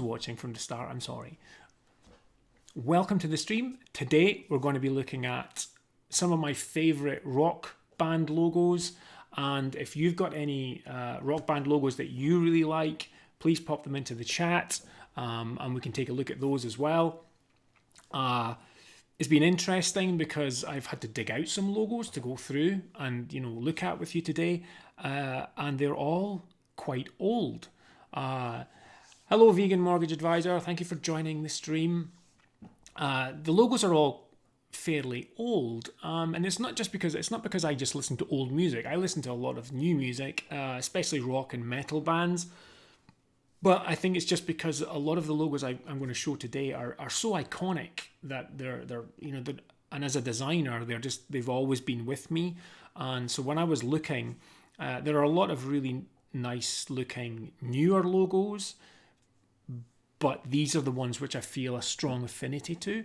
watching from the start, I'm sorry. Welcome to the stream. Today we're going to be looking at some of my favourite rock band logos, and if you've got any rock band logos that you really like, please pop them into the chat, and we can take a look at those as well. It's been interesting because I've had to dig out some logos to go through and look at with you today, and they're all quite old. Hello, Vegan Mortgage Advisor. Thank you for joining the stream. The logos are all fairly old, and it's not because I just listen to old music. I listen to a lot of new music, especially rock and metal bands. But I think it's just because a lot of the logos I'm going to show today are so iconic that they're and as a designer they've always been with me. And so when I was looking, there are a lot of really nice looking newer logos, but these are the ones which I feel a strong affinity to.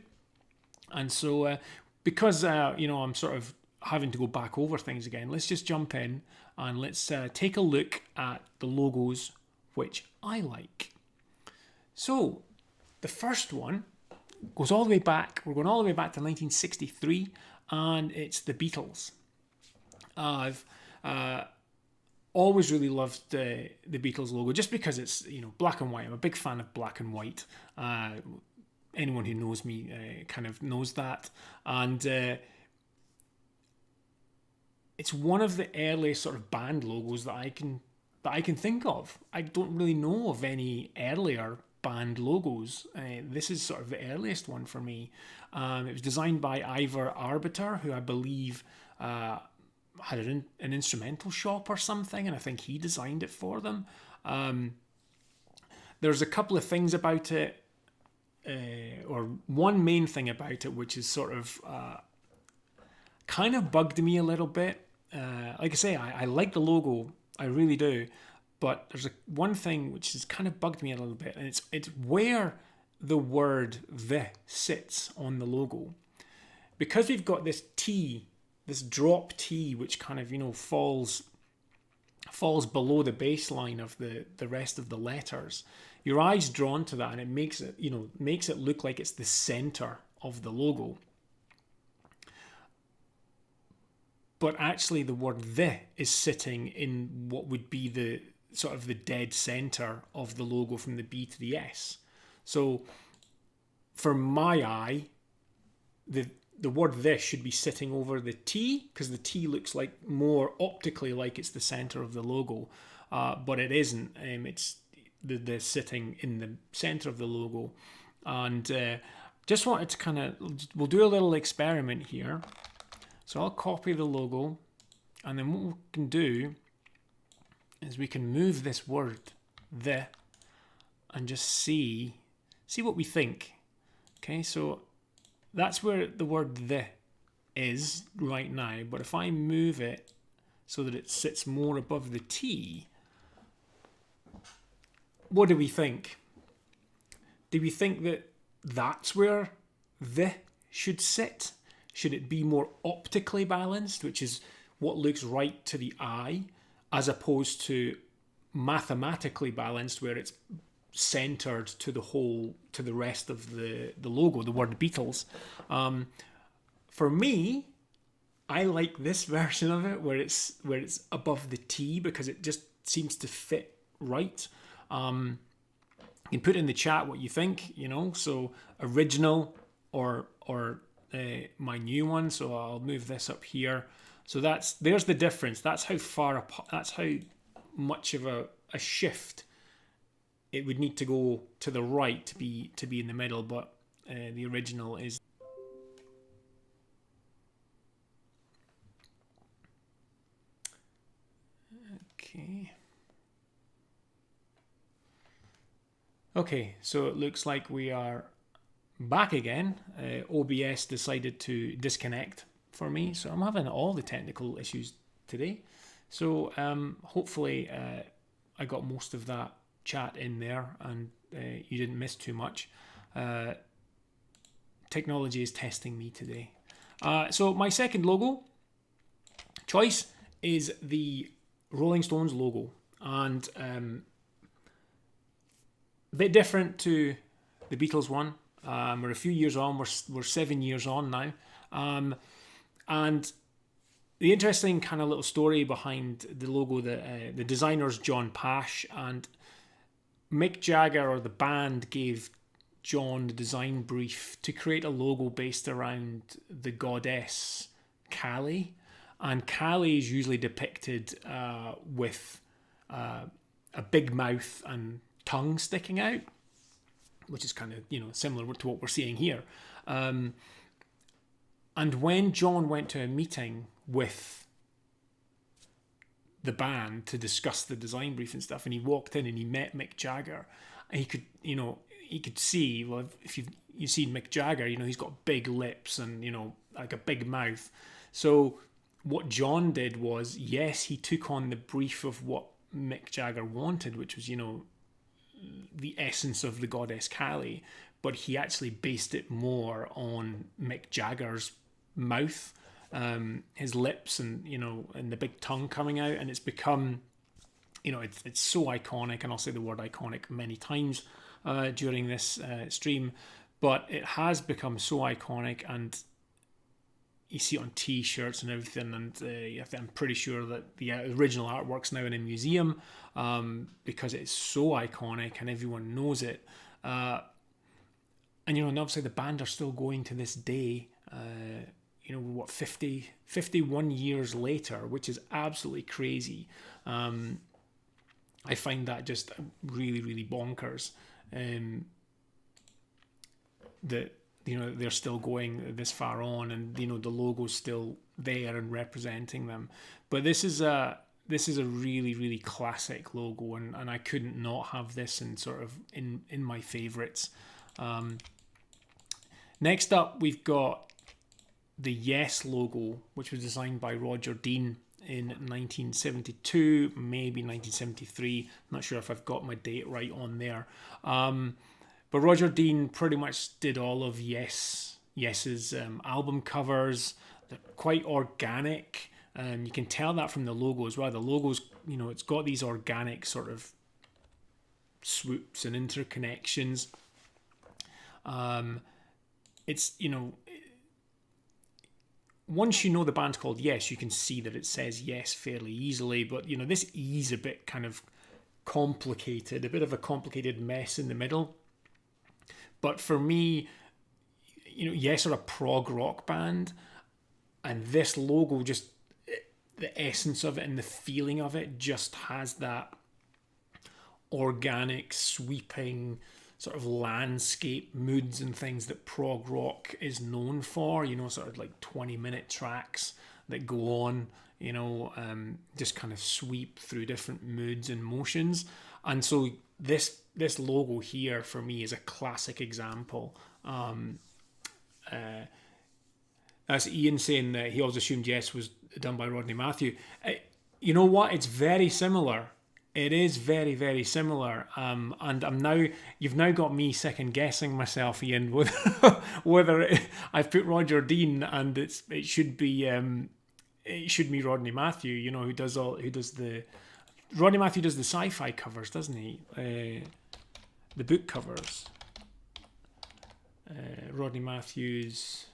And so because I'm sort of having to go back over things again, let's just jump in and let's take a look at the logos which I like. So the first one goes all the way back. We're going all the way back to 1963, and it's the Beatles. I've always really loved the Beatles logo just because it's black and white. I'm a big fan of black and white. Anyone who knows me kind of knows that, and it's one of the earliest sort of band logos that I can think of. I don't really know of any earlier band logos. This is sort of the earliest one for me. It was designed by Ivor Arbiter, who I believe had an instrumental shop or something, and I think he designed it for them. There's a couple of things about it, or one main thing about it, which is sort of kind of bugged me a little bit. Like I say, I like the logo, I really do, but there's one thing which has kind of bugged me a little bit, and it's where the word "the" sits on the logo. Because we've got this T, this drop T, which kind of falls below the baseline of the rest of the letters. Your eye's drawn to that, and it makes it look like it's the center of the logo. But actually, the word "the" is sitting in what would be the sort of the dead center of the logo from the B to the S. So, for my eye, the word "this" should be sitting over the T, because the T looks like more optically like it's the center of the logo, but it isn't. It's the sitting in the center of the logo. And just wanted to we'll do a little experiment here. So I'll copy the logo, and then what we can do is we can move this word "the" and just see what we think. Okay, so that's where the word "the" is right now, but if I move it so that it sits more above the T, what do we think? Do we think that that's where "the" should sit? Should it be more optically balanced, which is what looks right to the eye, as opposed to mathematically balanced, where it's centered to the rest of the logo, the word Beatles? For me, I like this version of it where it's above the T, because it just seems to fit right. You can put in the chat what you think, so original or my new one. So I'll move this up here. So there's the difference. That's how far apart, that's how much of a shift it would need to go to the right to be in the middle, but the original is. Okay, so it looks like we are back again. OBS decided to disconnect for me, so I'm having all the technical issues today. So hopefully I got most of that chat in there, and you didn't miss too much. Technology is testing me today. So my second logo choice is the Rolling Stones logo, and A bit different to the Beatles one. We're a few years on. We're 7 years on now, and the interesting kind of little story behind the logo, the designer's John Pash, and Mick Jagger, or the band, gave John the design brief to create a logo based around the goddess Kali. And Kali is usually depicted with a big mouth and tongue sticking out, which is kind of, similar to what we're seeing here. And when John went to a meeting with the band to discuss the design brief and stuff, and he walked in and he met Mick Jagger, and he could see, well, if you've seen Mick Jagger, he's got big lips and, like a big mouth. So what John did was, yes, he took on the brief of what Mick Jagger wanted, which was, the essence of the goddess Kali, but he actually based it more on Mick Jagger's mouth, his lips, and and the big tongue coming out, and it's become, it's so iconic, and I'll say the word iconic many times during this stream, but it has become so iconic, and you see it on t-shirts and everything, and I'm pretty sure that the original artwork's now in a museum because it's so iconic and everyone knows it. And and obviously the band are still going to this day, 51 years later, which is absolutely crazy. I find that just really, really bonkers. That they're still going this far on, and the logo's still there and representing them. But this is a really, really classic logo, and I couldn't not have this in my favorites. Next up, we've got the Yes logo, which was designed by Roger Dean in 1972, maybe 1973. I'm not sure if I've got my date right on there. But Roger Dean pretty much did all of Yes's album covers. They're quite organic. You can tell that from the logo as well. The logo's, it's got these organic sort of swoops and interconnections. It's, once you know the band's called Yes, you can see that it says Yes fairly easily. But, this E's a bit kind of complicated, a bit of a complicated mess in the middle. But for me, Yes are a prog rock band, and this logo, just the essence of it and the feeling of it, just has that organic, sweeping sort of landscape moods and things that prog rock is known for, sort of like 20-minute tracks that go on, just kind of sweep through different moods and motions. And so this logo here for me is a classic example. That's Ian saying that he always assumed Yes was done by Rodney Matthew. You know what? It's very similar. It is very, very similar. And you've now got me second guessing myself, Ian, whether I've put Roger Dean and it should be Rodney Matthew. Who does the Rodney Matthew does the sci-fi covers, doesn't he? The book covers. Rodney Matthews.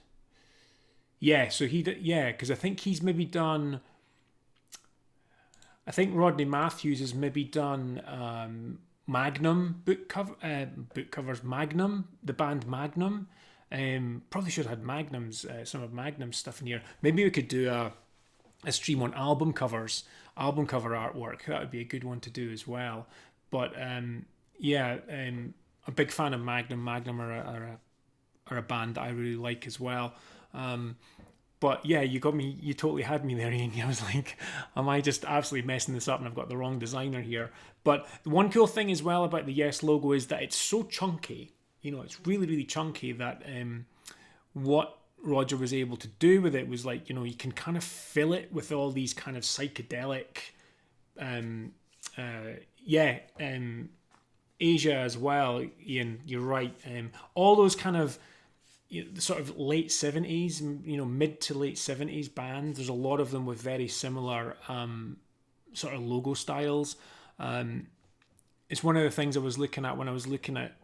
Yeah, so because I think he's maybe done. I think Rodney Matthews has maybe done Magnum book covers. Magnum, the band Magnum. Probably should have had Magnum's some of Magnum's stuff in here. Maybe we could do a stream on album cover artwork. That would be a good one to do as well. But a big fan of Magnum. Magnum are a band that I really like as well. But yeah, you got me. You totally had me there, Ian. I was like, am I just absolutely messing this up and I've got the wrong designer here? But the one cool thing as well about the Yes logo is that it's so chunky. It's really, really chunky that what Roger was able to do with it was like, you can kind of fill it with all these kind of psychedelic, Asia as well, Ian, you're right. All those kind of sort of late 70s, mid to late 70s bands, there's a lot of them with very similar sort of logo styles. it's one of the things I was looking at when I was looking at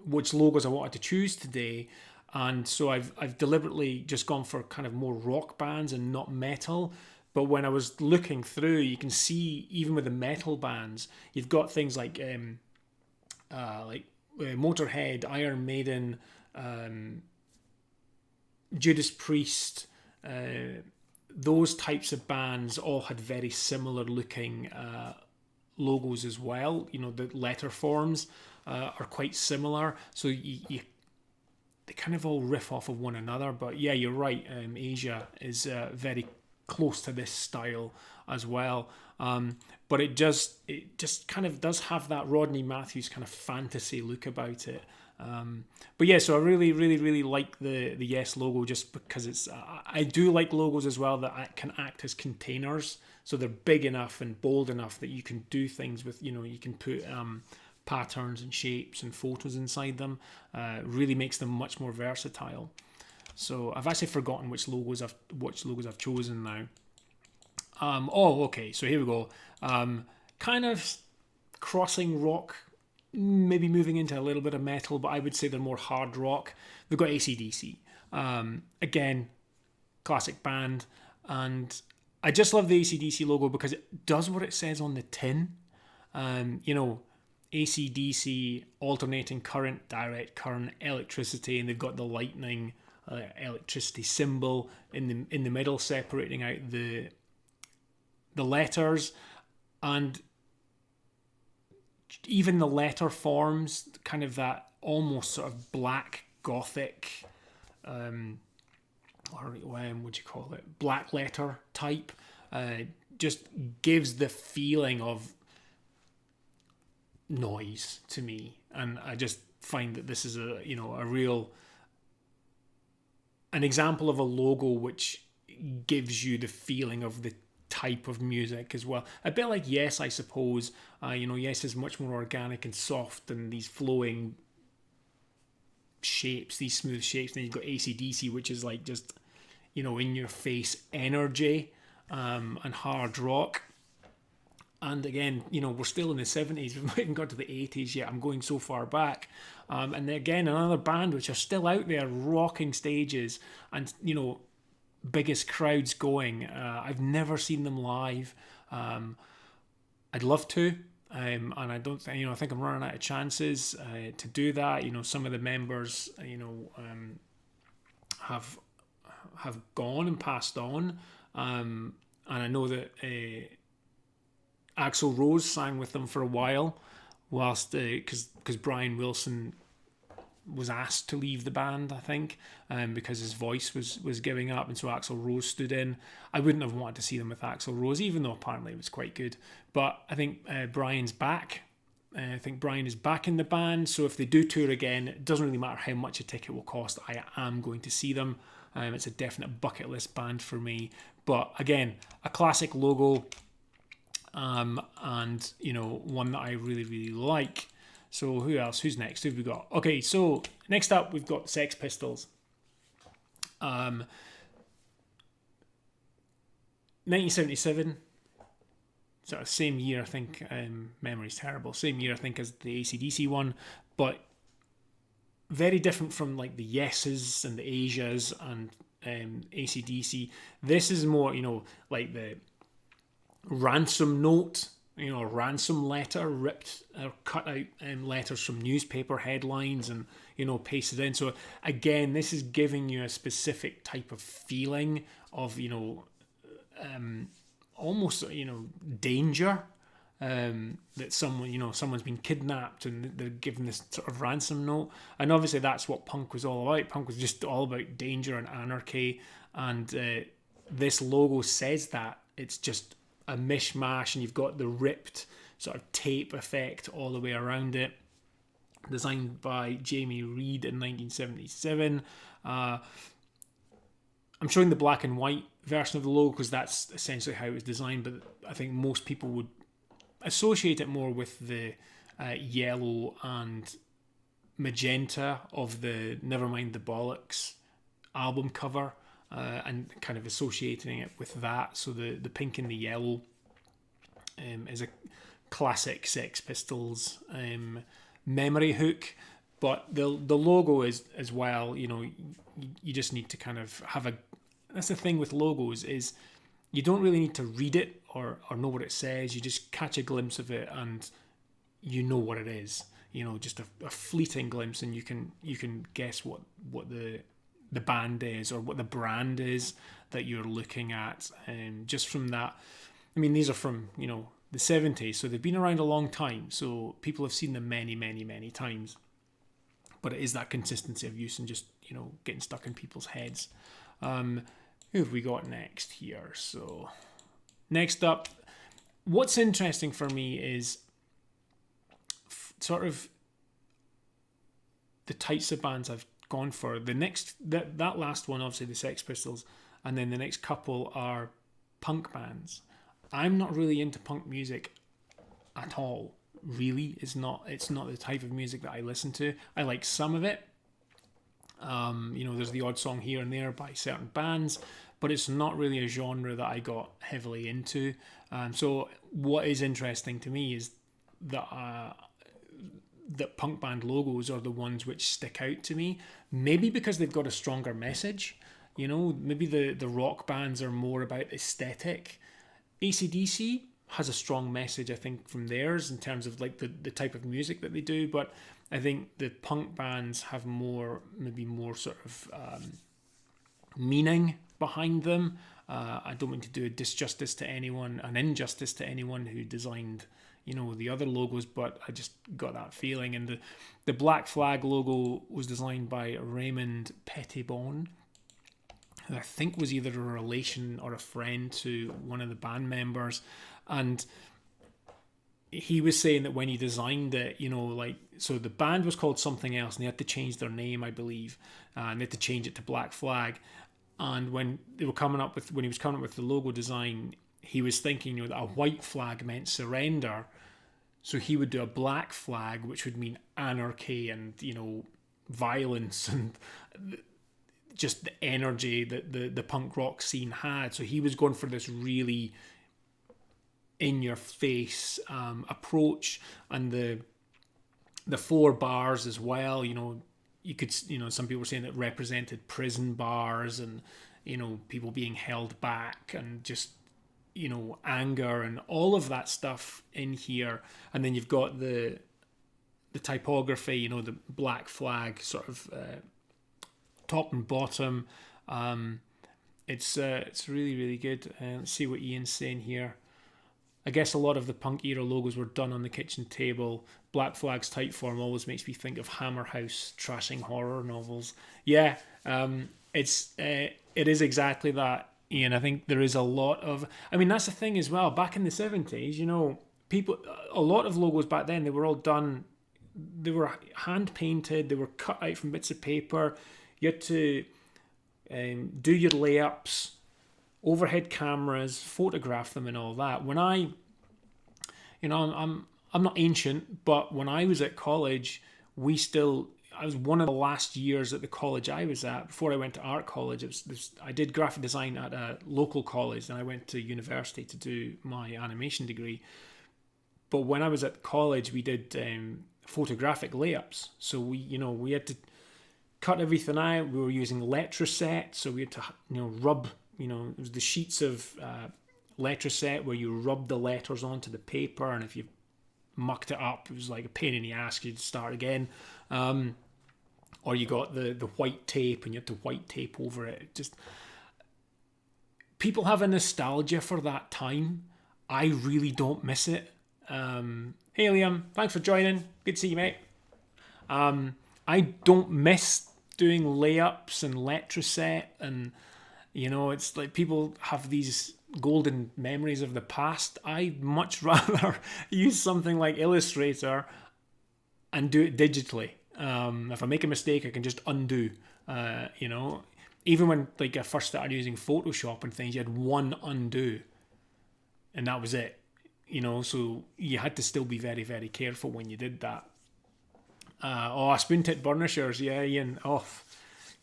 which logos I wanted to choose today. And so I've deliberately just gone for kind of more rock bands and not metal. But when I was looking through, you can see even with the metal bands, you've got things like Motorhead, Iron Maiden, Judas Priest. Those types of bands all had very similar looking logos as well. You know, the letter forms are quite similar. So they kind of all riff off of one another. But yeah, you're right. Asia is very close to this style as well. But it just kind of does have that Rodney Matthews kind of fantasy look about it. But yeah, so I really like the Yes logo, just because it's I do like logos as well that can act as containers. So they're big enough and bold enough that you can do things with, you know, you can put patterns and shapes and photos inside them. Really makes them much more versatile. So I've actually forgotten which logos I've chosen now. Okay, so here we go. Kind of crossing rock, maybe moving into a little bit of metal, but I would say they're more hard rock. We've got AC/DC. Again, classic band. And I just love the AC/DC logo because it does what it says on the tin. You know, AC/DC, alternating current, direct current, electricity, and they've got the lightning electricity symbol in the middle, separating out the letters, and even the letter forms kind of that almost sort of black gothic, or what would you call it, black letter type, just gives the feeling of noise to me. And I just find that this is an example of a logo which gives you the feeling of the type of music as well. A bit like Yes, I suppose. Yes is much more organic and soft and these flowing shapes, these smooth shapes. Then you've got AC/DC, which is like just, in your face energy and hard rock. And again, we're still in the 70s. We've not even got to the 80s yet. I'm going so far back. And again, another band which are still out there rocking stages and, biggest crowds going. I've never seen them live. I'd love to. And I don't think, I think I'm running out of chances to do that. Some of the members, have gone and passed on. And I know that Axl Rose sang with them for a while, whilst because Brian Wilson was asked to leave the band, I think, because his voice was giving up, and so Axl Rose stood in. I wouldn't have wanted to see them with Axl Rose, even though apparently it was quite good. But I think Brian's back. I think Brian is back in the band, so if they do tour again, it doesn't really matter how much a ticket will cost. I am going to see them. It's a definite bucket list band for me. But again, a classic logo. And one that I really like. So who else? Who's next? Who have we got? Okay, so next up we've got Sex Pistols. 1977, sort of same year, I think. Memory's terrible. Same year, I think, as the AC/DC one, but very different from like the Yeses and the Asias and AC/DC. This is more, like the ransom note, ransom letter, ripped or cut out letters from newspaper headlines and, pasted in. So again, this is giving you a specific type of feeling of, almost, danger, that someone's been kidnapped and they're given this sort of ransom note. And obviously that's what punk was all about. Punk was just all about danger and anarchy. And this logo says that. It's just a mishmash, and you've got the ripped sort of tape effect all the way around it. Designed by Jamie Reed in 1977. I'm showing the black and white version of the logo because that's essentially how it was designed, but I think most people would associate it more with the yellow and magenta of the Nevermind the Bollocks album cover. And kind of associating it with that. So the pink and the yellow is a classic Sex Pistols memory hook. But the logo is as well, you just need to kind of have a... That's the thing with logos, is you don't really need to read it or know what it says. You just catch a glimpse of it and you know what it is. Just a fleeting glimpse, and you can guess what the band is or what the brand is that you're looking at. And just from that, I mean, these are from, the 70s, so they've been around a long time. So people have seen them many, many, many times. But it is that consistency of use and just, getting stuck in people's heads. Who have we got next here? So next up, what's interesting for me is sort of the types of bands I've gone for. The next, that last one, obviously the Sex Pistols, and then the next couple are punk bands. I'm not really into punk music at all. Really, it's not the type of music that I listen to. I like some of it. There's the odd song here and there by certain bands, but it's not really a genre that I got heavily into. So what is interesting to me is that punk band logos are the ones which stick out to me. Maybe because they've got a stronger message. Maybe the rock bands are more about aesthetic. AC/DC has a strong message, I think, from theirs in terms of like the type of music that they do, but I think the punk bands have maybe more sort of meaning behind them. I don't mean to do a disjustice to anyone, an injustice to anyone who designed, the other logos, but I just got that feeling. And the Black Flag logo was designed by Raymond Pettibon, who I think was either a relation or a friend to one of the band members. And he was saying that when he designed it, so the band was called something else and they had to change their name, I believe, and they had to change it to Black Flag. And when he was coming up with the logo design, he was thinking, that a white flag meant surrender. So he would do a black flag, which would mean anarchy and, violence and just the energy that the punk rock scene had. So he was going for this really in-your-face approach, and the 4 bars as well. You could, some people were saying that represented prison bars and, people being held back and just, anger and all of that stuff in here. And then you've got the typography, the black flag sort of top and bottom. It's really, really good. Let's see what Ian's saying here. I guess a lot of the punk era logos were done on the kitchen table. Black Flag's type form always makes me think of Hammer House trashing horror novels. Yeah, it is exactly that, Ian. I think there is a lot of... I mean, that's the thing as well. Back in the 70s, a lot of logos back then, they were all done... They were hand-painted. They were cut out from bits of paper. You had to do your layups, overhead cameras, photograph them and all that. When I'm not ancient, but when I was at college, I was one of the last years at the college I was at, before I went to art college. I did graphic design at a local college, and I went to university to do my animation degree. But when I was at college, we did photographic layups. So we had to cut everything out. We were using Letraset, so we had to rub. It was the sheets of Letraset where you rub the letters onto the paper, and if you mucked it up, it was like a pain in the ass. You'd start again. Or you got the white tape, and you had to white tape over it. Just people have a nostalgia for that time. I really don't miss it. Hey Liam, thanks for joining. Good to see you, mate. I don't miss doing layups and Letraset, and it's like people have these golden memories of the past. I'd much rather use something like Illustrator and do it digitally. If I make a mistake, I can just undo. Even when I first started using Photoshop and things, you had one undo, and that was it. So you had to still be very, very careful when you did that. Spoon tip burnishers, yeah, Ian. Oh,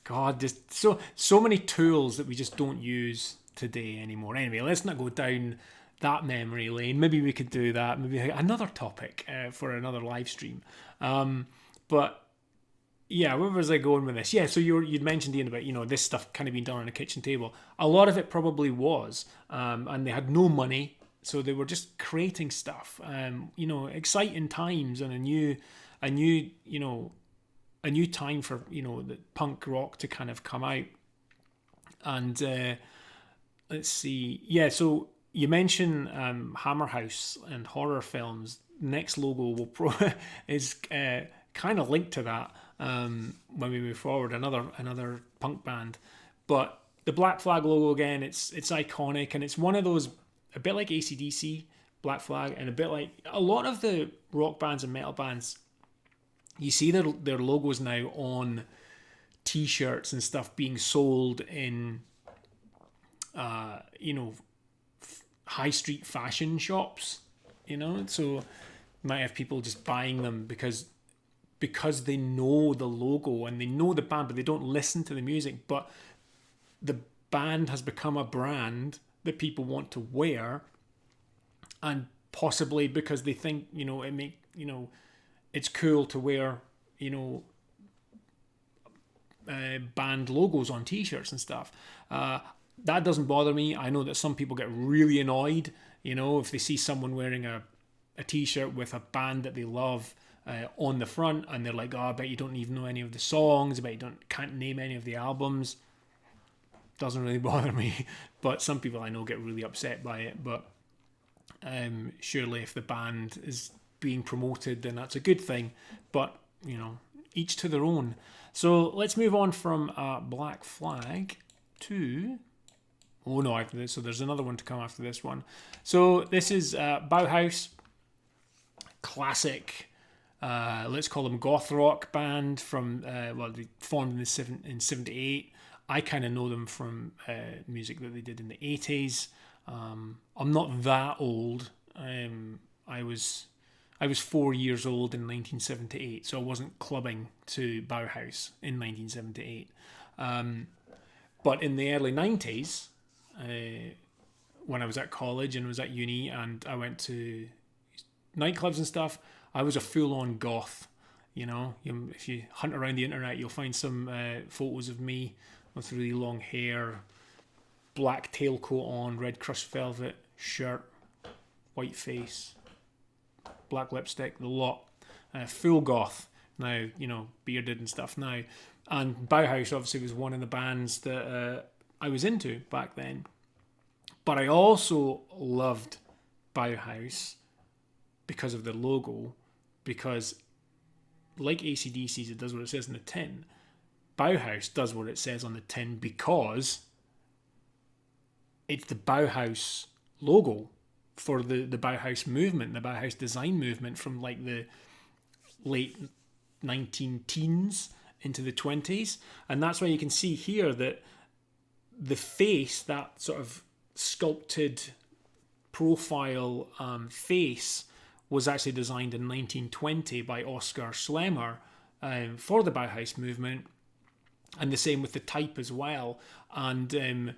God, just so many tools that we just don't use today anymore. Anyway, let's not go down that memory lane. Maybe we could do that. Maybe another topic for another live stream. But yeah, where was I going with this? Yeah, so you'd mentioned, Ian, about, this stuff kind of being done on a kitchen table. A lot of it probably was, and they had no money, so they were just creating stuff. Exciting times and a new time for the punk rock to kind of come out. And let's see, yeah. So you mentioned Hammer House and horror films. Next logo is kind of linked to that. When we move forward, another punk band, but the Black Flag logo again, it's iconic, and it's one of those, a bit like AC/DC, Black Flag, and a bit like a lot of the rock bands and metal bands. You see their logos now on T-shirts and stuff being sold in, high street fashion shops. So you might have people just buying them because they know the logo and they know the band, but they don't listen to the music. But the band has become a brand that people want to wear, and possibly because they think it's cool to wear band logos on T-shirts and stuff. That doesn't bother me. I know that some people get really annoyed, if they see someone wearing a T-shirt with a band that they love on the front, and they're like, "Oh, I bet you don't even know any of the songs. I bet you can't name any of the albums." Doesn't really bother me, but some people I know get really upset by it. But surely, if the band is being promoted, then that's a good thing. But each to their own. So let's move on from Black Flag to. Oh no! After this, so there's another one to come after this one. So this is Bauhaus, classic. Let's call them goth rock band from they formed in '78. I kind of know them from music that they did in the '80s. I'm not that old. I was 4 years old in 1978, so I wasn't clubbing to Bauhaus in 1978. But in the early '90s, when I was at college and was at uni, and I went to nightclubs and stuff, I was a full-on goth. If you hunt around the internet, you'll find some photos of me with really long hair, black tailcoat on, red crushed velvet shirt, white face, black lipstick, the lot. Full goth. Now, bearded and stuff now. And Bauhaus obviously was one of the bands that I was into back then. But I also loved Bauhaus because of the logo, because like AC/DC's, it does what it says in the tin. Bauhaus does what it says on the tin because it's the Bauhaus logo for the Bauhaus movement, the Bauhaus design movement from like the late 19-teens into the 20s. And that's why you can see here that the face, that sort of sculpted profile face, was actually designed in 1920 by Oskar Schlemmer for the Bauhaus movement, and the same with the type as well. And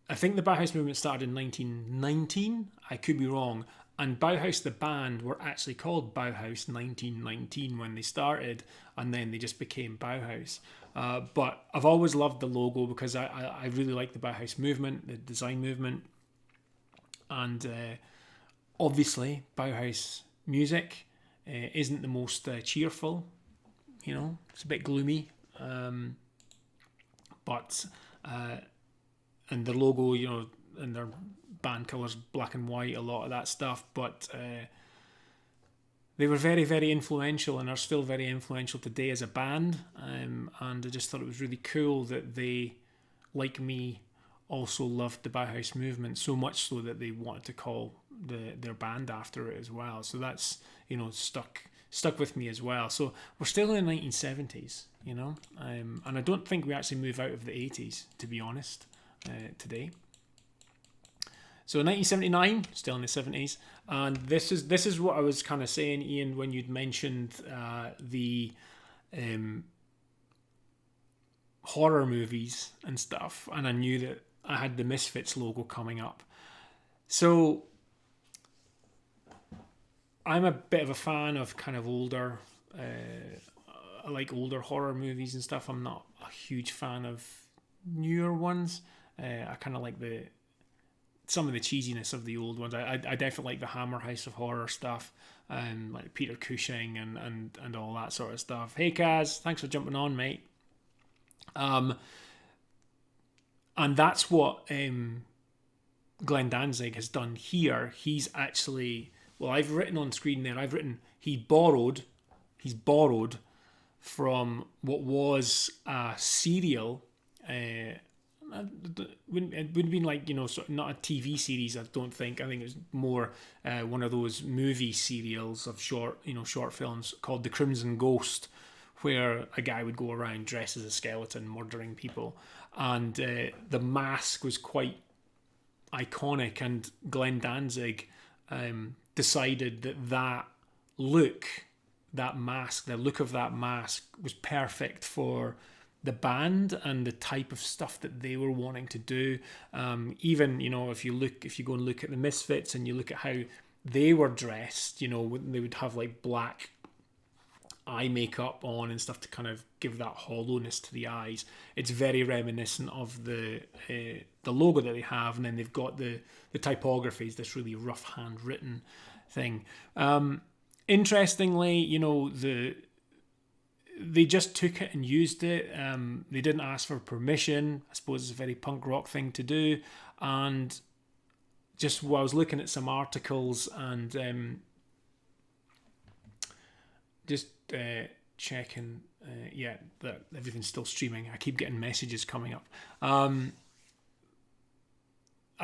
I think the Bauhaus movement started in 1919. I could be wrong. And Bauhaus, the band, were actually called Bauhaus 1919 when they started, and then they just became Bauhaus. But I've always loved the logo because I really like the Bauhaus movement, the design movement. And obviously, Bauhaus music isn't the most cheerful. It's a bit gloomy. But and the logo, and their band colours, black and white, a lot of that stuff. But they were very, very influential and are still very influential today as a band. And I just thought it was really cool that they, like me, also loved the Bauhaus movement, so much so that they wanted to call their band after it as well. So that's stuck with me as well. So we're still in the 1970s, and I don't think we actually move out of the 80s, to be honest, today. So 1979, still in the 70s, and this is what I was kind of saying, Ian, when you'd mentioned the horror movies and stuff, and I knew that I had the Misfits logo coming up. So I'm a bit of a fan of kind of older. I like older horror movies and stuff. I'm not a huge fan of newer ones. I kind of like the some of the cheesiness of the old ones. I definitely like the Hammer House of Horror stuff, like Peter Cushing and all that sort of stuff. Hey Kaz, thanks for jumping on, mate. And that's what Glenn Danzig has done here. He's actually, well, I've written on screen there. I've written he's borrowed from what was a serial. It wouldn't have been like, sort of not a TV series. I don't think. I think it was more one of those movie serials of short films called The Crimson Ghost, where a guy would go around dressed as a skeleton murdering people, and the mask was quite iconic. And Glenn Danzig decided that look, that mask, the look of that mask was perfect for the band and the type of stuff that they were wanting to do. Even if you go and look at the Misfits and you look at how they were dressed, they would have like black eye makeup on and stuff to kind of give that hollowness to the eyes. It's very reminiscent of the logo that they have, and then they've got the typography is this really rough handwritten thing. Interestingly, they just took it and used it. They didn't ask for permission. I suppose it's a very punk rock thing to do. And just while I was looking at some articles and just checking, that everything's still streaming. I keep getting messages coming up. I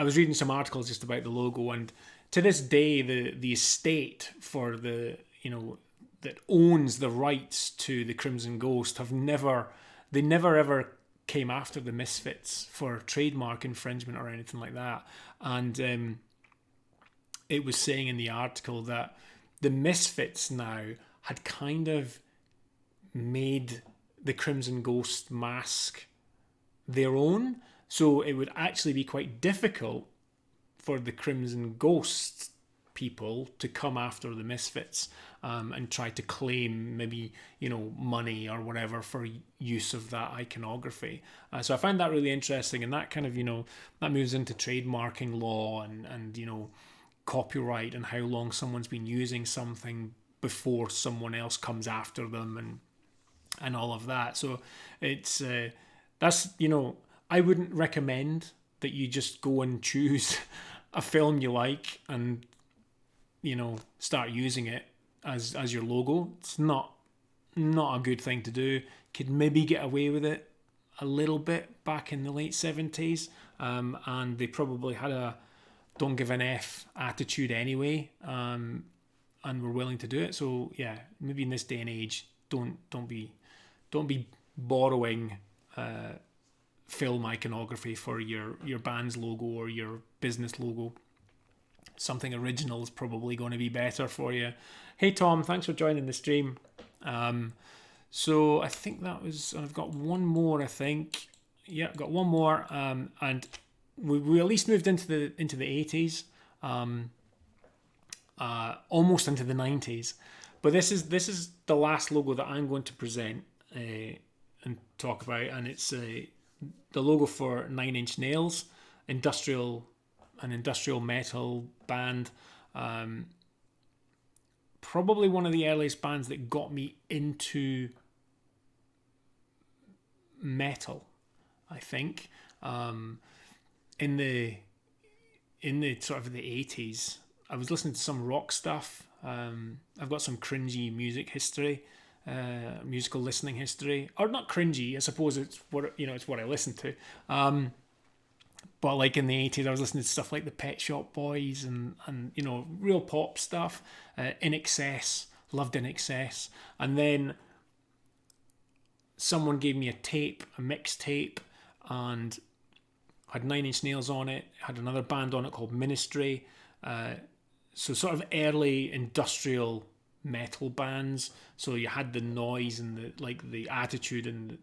was reading some articles just about the logo, and to this day, the estate for the that owns the rights to the Crimson Ghost never ever came after the Misfits for trademark infringement or anything like that. And it was saying in the article that the Misfits now had kind of made the Crimson Ghost mask their own, so it would actually be quite difficult for the Crimson Ghost people to come after the Misfits and try to claim maybe money or whatever for use of that iconography. So I find that really interesting, and that kind of that moves into trademarking law and copyright and how long someone's been using something before someone else comes after them and all of that. So it's that's I wouldn't recommend that you just go and choose a film you like and start using it as your logo. It's not a good thing to do. Could maybe get away with it a little bit back in the late 70s, and they probably had a don't give an F attitude anyway, and were willing to do it. So yeah, maybe in this day and age, don't be borrowing film iconography for your band's logo or your business logo. Something original is probably going to be better for you. Hey Tom, thanks for joining the stream. So I think that was, and I've got one more. I think, yeah, I've got one more. And we at least moved into the 80s, almost into the 90s. But this is the last logo that I'm going to present and talk about, and it's the logo for Nine Inch Nails, an industrial metal band. Probably one of the earliest bands that got me into metal, I think. In the sort of the 80s, I was listening to some rock stuff. I've got some cringy musical listening history, or not cringy. I suppose it's what it's what I listened to. But like in the 80s, I was listening to stuff like the Pet Shop Boys and real pop stuff. In Excess, loved In Excess, and then someone gave me a mixtape, and had Nine Inch Nails on it. Had another band on it called Ministry. So sort of early industrial metal bands. So you had the noise and the attitude and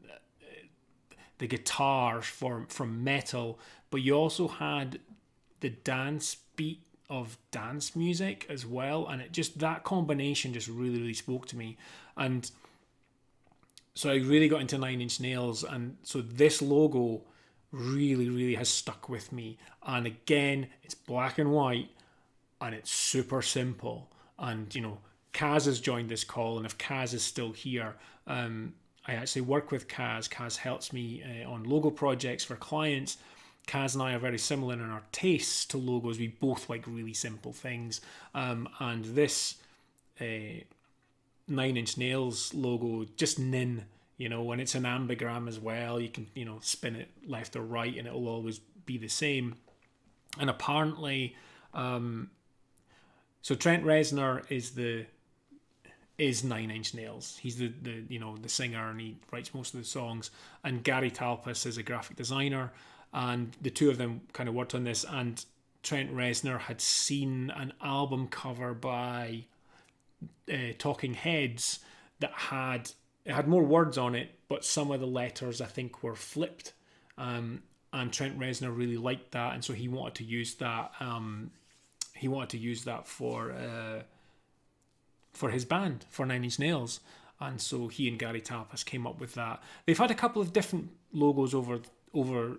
the guitar from metal, but you also had the dance beat of dance music as well, and it just, that combination just really spoke to me. And so I really got into Nine Inch Nails, and so this logo really has stuck with me. And again, it's black and white, and it's super simple. And Kaz has joined this call, and if Kaz is still here, I actually work with Kaz. Kaz helps me on logo projects for clients. Kaz and I are very similar in our tastes to logos. We both like really simple things. And this Nine Inch Nails logo, just nin, and it's an ambigram as well. You can, spin it left or right and it will always be the same. And apparently, so Trent Rezner is Nine Inch Nails. He's the singer, and he writes most of the songs. And Gary Talpas is a graphic designer, and the two of them kind of worked on this. And Trent Rezner had seen an album cover by Talking Heads that had more words on it, but some of the letters I think were flipped. And Trent Rezner really liked that, and so he wanted to use that. He wanted to use that for his band, for Nine Inch Nails, and so he and Gary Talpas came up with that. They've had a couple of different logos over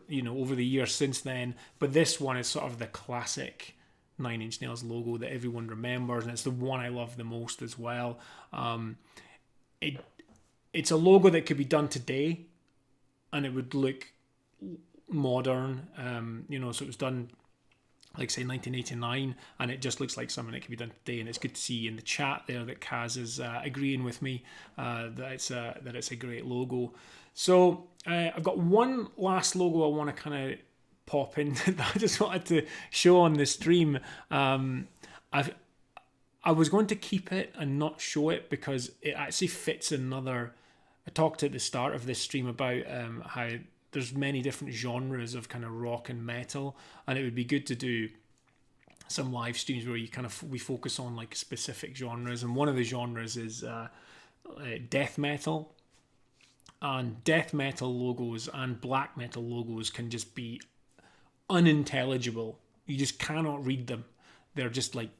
the years since then, but this one is sort of the classic Nine Inch Nails logo that everyone remembers, and it's the one I love the most as well. It's a logo that could be done today, and it would look modern. So it was done, like say 1989, and it just looks like something that can be done today. And it's good to see in the chat there that Kaz is agreeing with me that it's a great logo. So I've got one last logo I want to kind of pop in that I just wanted to show on the stream. I was going to keep it and not show it because it actually fits another. I talked at the start of this stream about how there's many different genres of kind of rock and metal, and it would be good to do some live streams where we focus on like specific genres, and one of the genres is death metal. And death metal logos and black metal logos can just be unintelligible. You just cannot read them. They're just like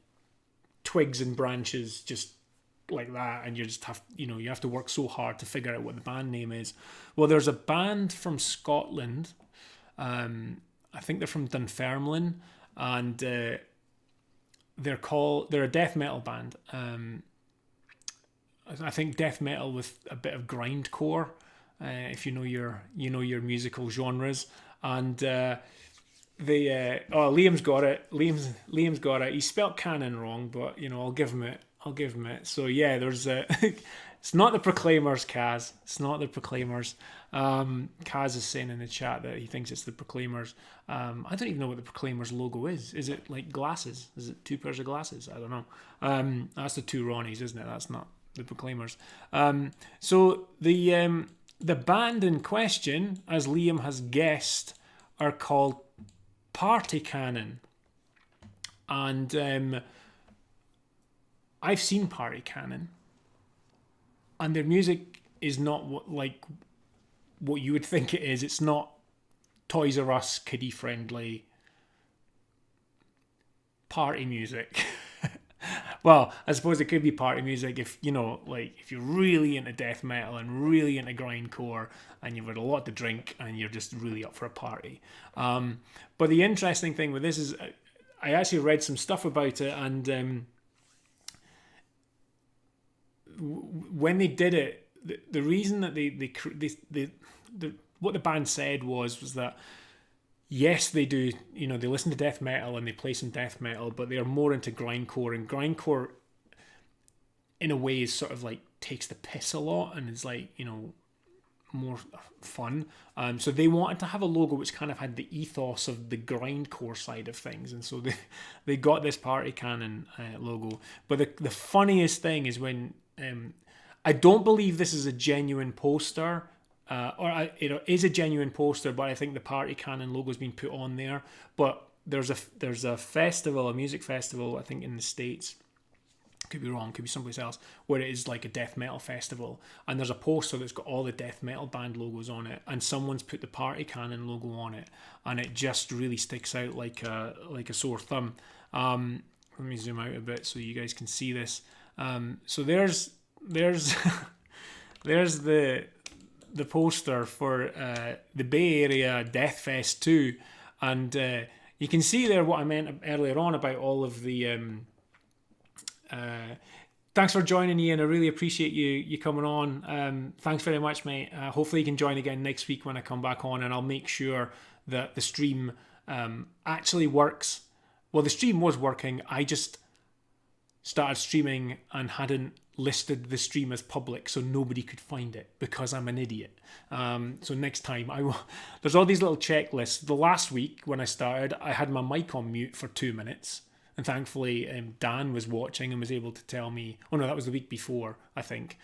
twigs and branches, just like that, and you just have you have to work so hard to figure out what the band name is. Well, there's a band from Scotland. I think they're from Dunfermline, and they're a death metal band. I think death metal with a bit of grindcore, if you know your musical genres. And Liam's got it. Liam's got it. He spelt canon wrong, but I'll give him it. So yeah, there's it's not the Proclaimers, Kaz. It's not the Proclaimers. Kaz is saying in the chat that he thinks it's the Proclaimers. I don't even know what the Proclaimers logo is. Is it like glasses? Is it two pairs of glasses? I don't know. That's the two Ronnies, isn't it? That's not the Proclaimers. So the band in question, as Liam has guessed, are called Party Cannon. And I've seen Party Cannon, and their music is not what you would think it is. It's not Toys R Us kiddie friendly party music. Well, I suppose it could be party music if if you're really into death metal and really into grindcore and you've had a lot to drink and you're just really up for a party. But the interesting thing with this is I actually read some stuff about it, and when they did it, the reason that they what the band said was that yes, they do, they listen to death metal and they play some death metal, but they are more into grindcore, and grindcore in a way is sort of like takes the piss a lot and is like, more fun. So they wanted to have a logo which kind of had the ethos of the grindcore side of things, and so they got this Party Cannon logo. But the funniest thing is when I don't believe this is a genuine poster, it is a genuine poster, but I think the Party Cannon logo's been put on there. But there's a festival, a music festival, I think in the States, could be wrong, could be someplace else, where it is like a death metal festival, and there's a poster that's got all the death metal band logos on it, and someone's put the Party Cannon logo on it, and it just really sticks out like a sore thumb. Let me zoom out a bit so you guys can see this. So there's there's the poster for the Bay Area Death Fest 2, and you can see there what I meant earlier on about all of the thanks for joining, Ian. I really appreciate you coming on. Thanks very much, mate. Hopefully you can join again next week when I come back on, and I'll make sure that the stream actually works. Well, the stream was working. I just started streaming and hadn't listed the stream as public, so nobody could find it because I'm an idiot. So next time I will. There's all these little checklists. The last week when I started, I had my mic on mute for 2 minutes, and thankfully Dan was watching and was able to tell me. Oh no, that was the week before, I think.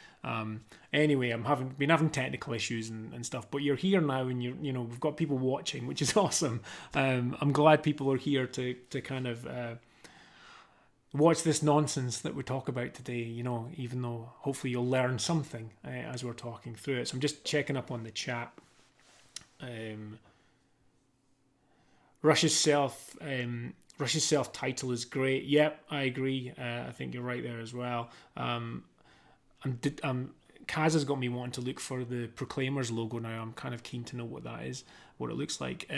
Anyway, been having technical issues and stuff, but you're here now, and we've got people watching, which is awesome. I'm glad people are here to kind of watch this nonsense that we talk about today, even though hopefully you'll learn something as we're talking through it. So I'm just checking up on the chat. Rush's self-title is great. Yep, I agree. I think you're right there as well. Kaz has got me wanting to look for the Proclaimers logo now. I'm kind of keen to know what that is, what it looks like.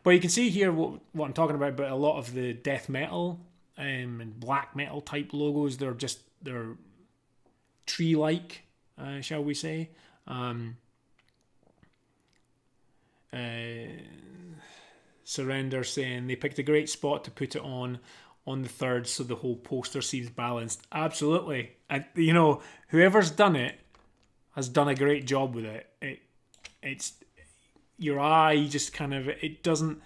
But you can see here what I'm talking about a lot of the death metal and black metal type logos. They're tree-like, shall we say. Surrender saying they picked a great spot to put it on the 3rd, so the whole poster seems balanced. Absolutely. And whoever's done it has done a great job with it. It's your eye just kind of, it doesn't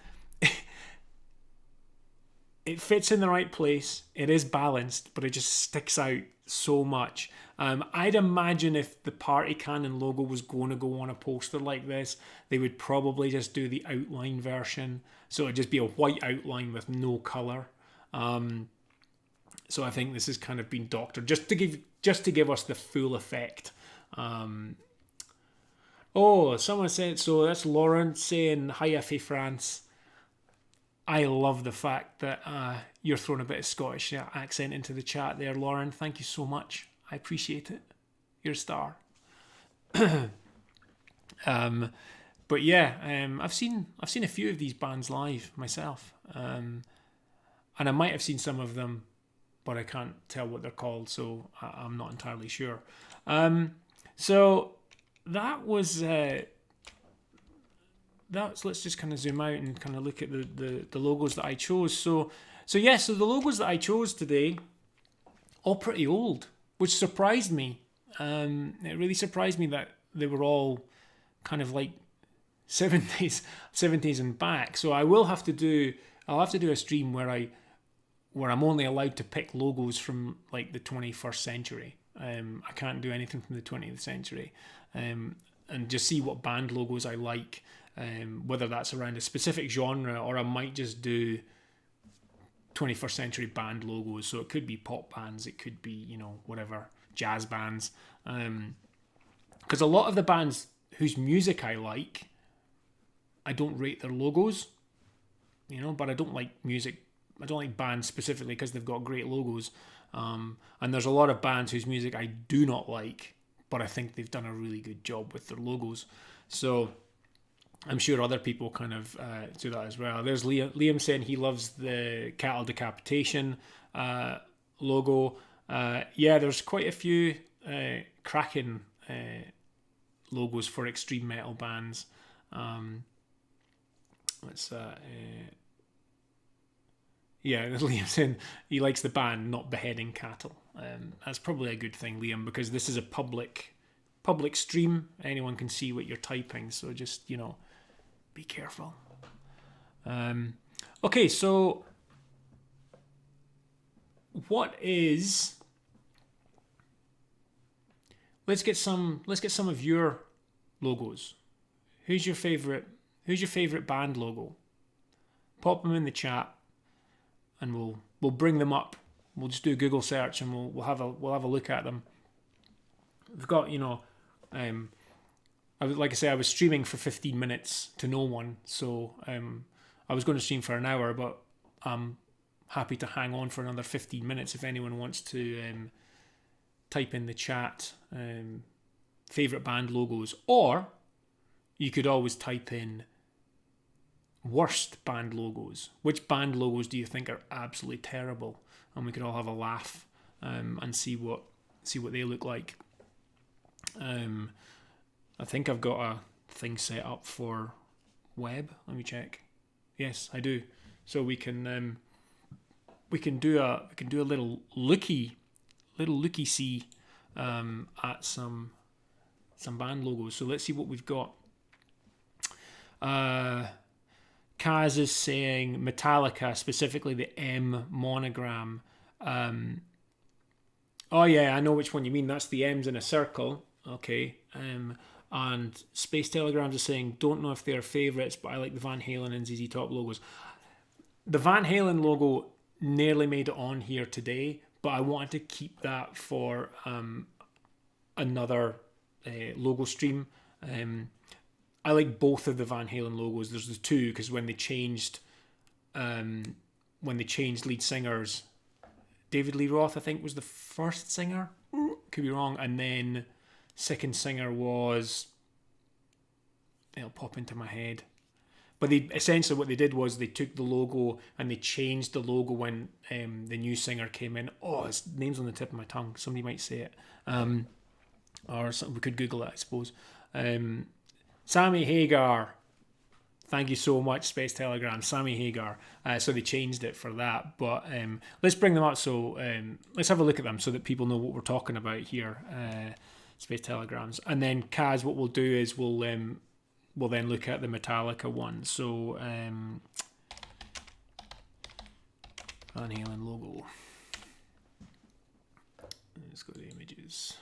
it fits in the right place. It is balanced, but it just sticks out so much. I'd imagine if the Party Cannon logo was going to go on a poster like this, they would probably just do the outline version. So it'd just be a white outline with no colour. So I think this has kind of been doctored just to give us the full effect. Someone said, so that's Lauren saying, hi FA France. I love the fact that you're throwing a bit of Scottish accent into the chat there, Lauren. Thank you so much. I appreciate it. You're a star. But yeah, I've seen a few of these bands live myself, and I might have seen some of them, but I can't tell what they're called, so I'm not entirely sure. So that was. Let's just kind of zoom out and kind of look at the logos that I chose. So the logos that I chose today, all pretty old, which surprised me. It really surprised me that they were all kind of like 70s and back. So I'll have to do a stream where I'm only allowed to pick logos from like the 21st century. I can't do anything from the 20th century, and just see what band logos I like. Whether that's around a specific genre, or I might just do 21st century band logos. So it could be pop bands, it could be, whatever, jazz bands. Because a lot of the bands whose music I like, I don't rate their logos, but I don't like music. I don't like bands specifically because they've got great logos. And there's a lot of bands whose music I do not like, but I think they've done a really good job with their logos. So I'm sure other people kind of do that as well. There's Liam saying he loves the cattle decapitation logo. Yeah, there's quite a few cracking logos for extreme metal bands. Yeah, Liam saying he likes the band, not beheading cattle. That's probably a good thing, Liam, because this is a public stream. Anyone can see what you're typing, so just be careful. Okay, so what is? Let's get some of your logos. Who's your favorite band logo? Pop them in the chat, and we'll bring them up we'll just do a Google search and we'll have a look at them. We've got, you know, like I say, I was streaming for 15 minutes to no one, so I was going to stream for an hour, but I'm happy to hang on for another 15 minutes if anyone wants to type in the chat favourite band logos, or you could always type in worst band logos. Which band logos do you think are absolutely terrible? And we could all have a laugh and see what they look like. I think I've got a thing set up for web. Let me check. Yes, I do. So we can do a little looky see at some band logos. So let's see what we've got. Kaz is saying Metallica, specifically the M monogram. Oh yeah, I know which one you mean. That's the M's in a circle. Okay. And Space Telegrams is saying, don't know if they're favourites, but I like the Van Halen and ZZ Top logos. The Van Halen logo nearly made it on here today, but I wanted to keep that for another logo stream. I like both of the Van Halen logos. There's the two, because when they changed lead singers, David Lee Roth, I think, was the first singer. Could be wrong. And then second singer was, it'll pop into my head. But essentially what they did was they took the logo and they changed the logo when the new singer came in. Oh, his name's on the tip of my tongue. Somebody might say it. Or we could Google it, I suppose. Sammy Hagar. Thank you so much, Space Telegram. Sammy Hagar. So they changed it for that. But let's bring them up. So let's have a look at them so that people know what we're talking about here. Space Telegrams. And then, Kaz, what we'll do is we'll then look at the Metallica one. So Van Halen logo. Let's go to the images.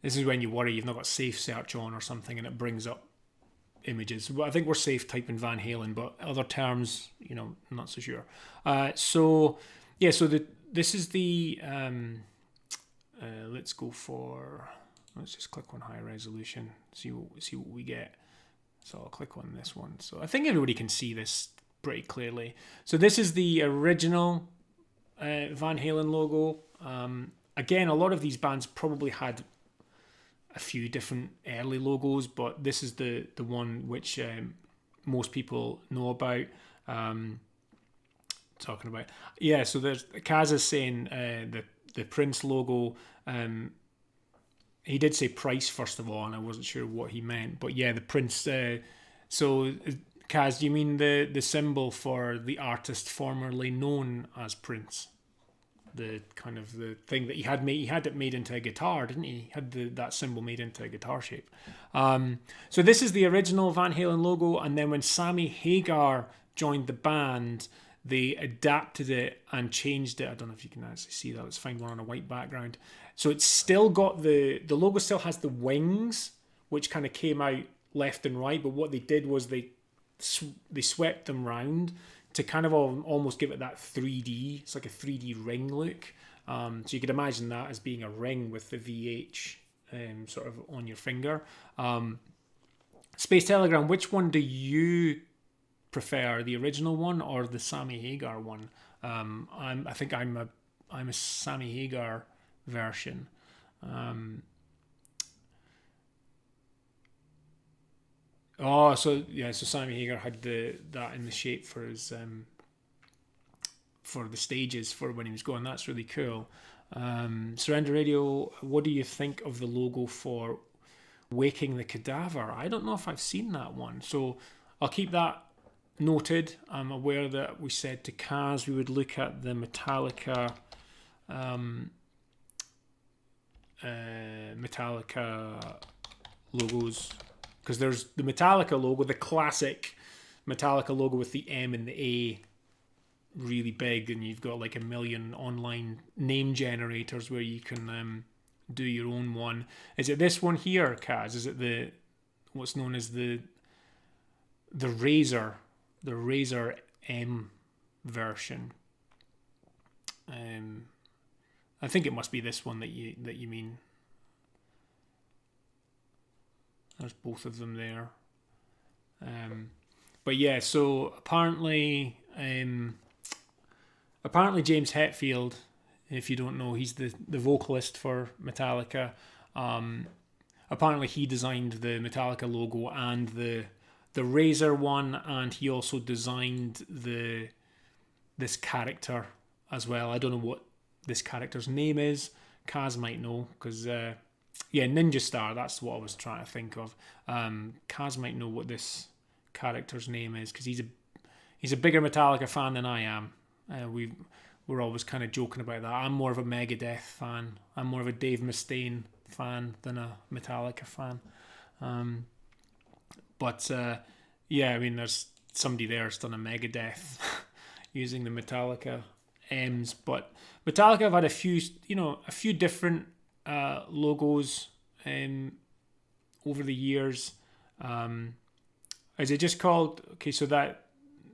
This is when you worry you've not got safe search on or something and it brings up images. Well, I think we're safe typing Van Halen, but other terms, you know, I'm not so sure. This is the let's just click on high resolution, see what we get. So I'll click on this one. So I think everybody can see this pretty clearly. So this is the original Van Halen logo. Again, a lot of these bands probably had a few different early logos, but this is the one which most people know about. Talking about, yeah. So there's Kaz is saying the Prince logo. He did say Price first of all, and I wasn't sure what he meant, but yeah, the Prince. So Kaz, do you mean the symbol for the artist formerly known as Prince? The kind of the thing that he had made. He had it made into a guitar, didn't he? He had that symbol made into a guitar shape. So this is the original Van Halen logo, and then when Sammy Hagar joined the band, they adapted it and changed it. I don't know if you can actually see that. Let's find one on a white background. So it's still got the logo still has the wings, which kind of came out left and right. But what they did was they swept them round to kind of almost give it that 3D. It's like a 3D ring look. So you could imagine that as being a ring with the VH sort of on your finger. Space Telegram, which one do you prefer, the original one or the Sammy Hagar one? I think I'm a Sammy Hagar version. So Sammy Hagar had that in the shape for his for the stages for when he was going. That's really cool. Surrender Radio, what do you think of the logo for Waking the Cadaver? I don't know if I've seen that one, so I'll keep that noted. I'm aware that we said to Kaz we would look at the Metallica logos, because there's the Metallica logo, the classic Metallica logo with the M and the A really big, and you've got like a million online name generators where you can do your own one. Is it this one here, Kaz? Is it what's known as the Razor M version? I think it must be this one that you mean. There's both of them there. But yeah, so apparently James Hetfield, if you don't know, he's the vocalist for Metallica. Apparently he designed the Metallica logo and the Razor one, and he also designed this character as well. I don't know what this character's name is. Kaz might know, because Ninja Star, that's what I was trying to think of. Kaz might know what this character's name is, because he's a bigger Metallica fan than I am. We're always kind of joking about that. I'm more of a Megadeth fan. I'm more of a Dave Mustaine fan than a Metallica fan. But I mean, there's somebody there who's done a Megadeth using the Metallica M's. But Metallica have had a few different logos over the years. Is it just called? Okay, so that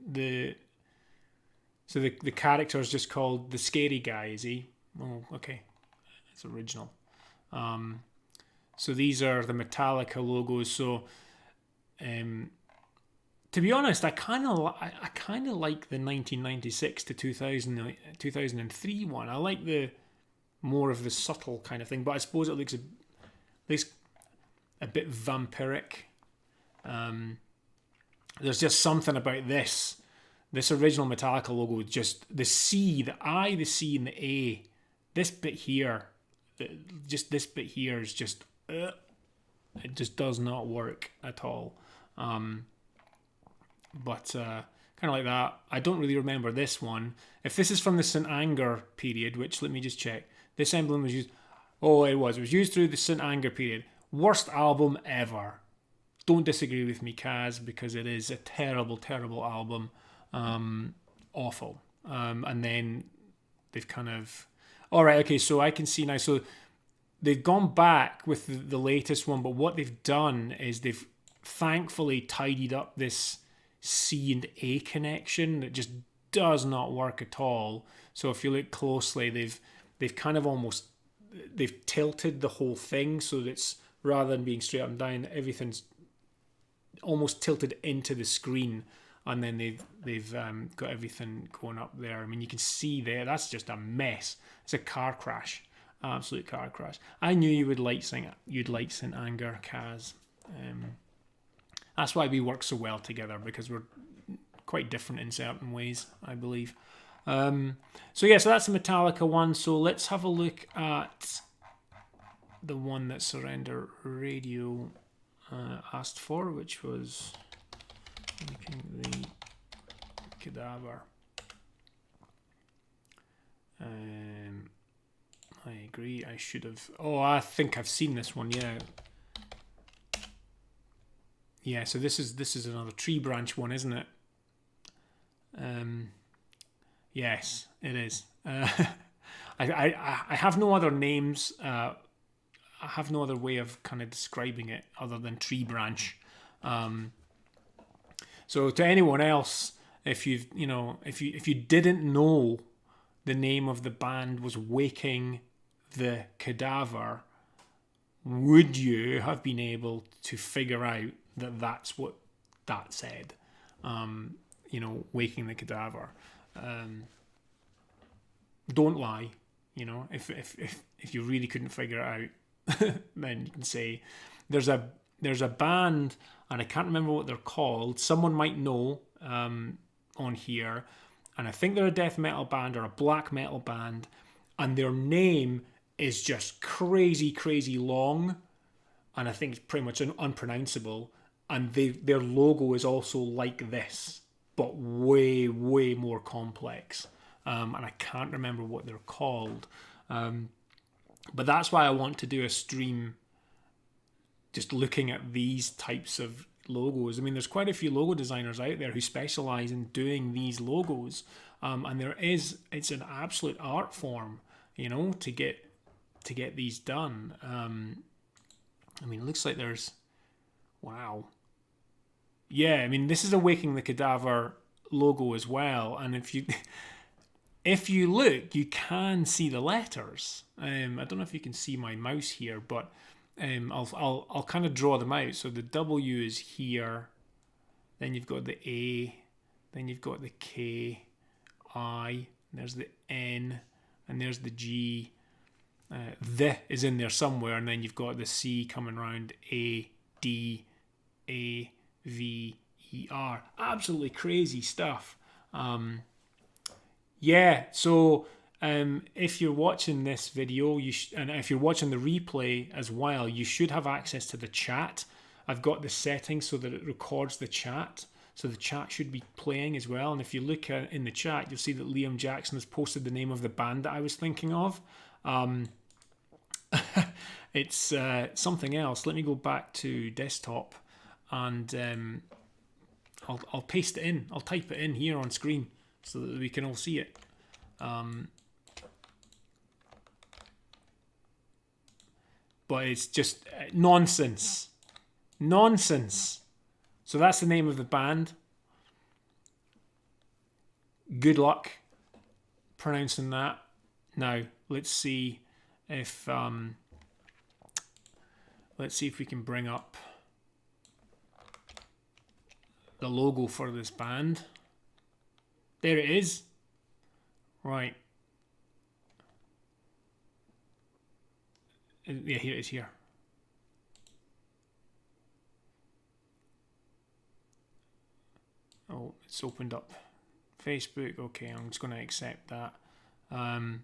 the character is just called the Scary Guy, is he? Oh, okay, it's original. So these are the Metallica logos. So, to be honest, I kind of like the 1996 to 2003 one. I like the more of the subtle kind of thing, but I suppose it looks a bit vampiric. There's just something about this original Metallica logo, just the C, the I, the C, and the A. This bit here, this bit here is just, it just does not work at all. But kind of like that. I don't really remember this one. If this is from the St. Anger period, which let me just check. This emblem was used. Oh, it was used through the St. Anger period. Worst album ever. Don't disagree with me, Kaz, because it is a terrible, terrible album. Awful. And then they've kind of... Alright, okay, so I can see now. So they've gone back with the latest one, but what they've done is they've thankfully tidied up this C and A connection that just does not work at all. So if you look closely, they've kind of almost... They've tilted the whole thing so that it's, rather than being straight up and down, everything's almost tilted into the screen, and then they've got everything going up there. I mean, you can see there, that's just a mess. It's a car crash, absolute car crash. I knew you'd like St. Anger, Kaz. That's why we work so well together, because we're quite different in certain ways, I believe. So that's the Metallica one. So let's have a look at the one that Surrender Radio asked for, which was making the cadaver. I agree. I should have. Oh, I think I've seen this one. Yeah. Yeah. So this is another tree branch one, isn't it? Yes, it is. I have no other names. I have no other way of kind of describing it other than tree branch. So to anyone else, if you didn't know the name of the band was Waking the Cadaver, would you have been able to figure out that that's what that said? Waking the Cadaver. Don't lie. If you really couldn't figure it out, then you can say there's a band, and I can't remember what they're called. Someone might know on here, and I think they're a death metal band or a black metal band, and their name is just crazy, crazy long, and I think it's pretty much unpronounceable. And their logo is also like this, but way, way more complex. And I can't remember what they're called. But that's why I want to do a stream just looking at these types of logos. I mean, there's quite a few logo designers out there who specialize in doing these logos. And it's an absolute art form, to get these done. I mean, it looks like there's... Wow. Yeah, I mean, this is a Waking the Cadaver logo as well. And if you... if you look, you can see the letters. I don't know if you can see my mouse here, but I'll kind of draw them out. So the W is here, then you've got the A, then you've got the K, I, there's the N, and there's the G. The is in there somewhere, and then you've got the C coming around, A, D, A, V, E, R. Absolutely crazy stuff. Yeah, so if you're watching this video, and if you're watching the replay as well, you should have access to the chat. I've got the settings so that it records the chat, so the chat should be playing as well. And if you look in the chat, you'll see that Liam Jackson has posted the name of the band that I was thinking of. It's something else. Let me go back to desktop, and I'll paste it in. I'll type it in here on screen so that we can all see it. But it's just nonsense. Nonsense. So that's the name of the band. Good luck pronouncing that. Now, let's see if we can bring up the logo for this band. There it is. Right. Yeah, here it is here. Oh, it's opened up. Facebook. Okay, I'm just going to accept that. Are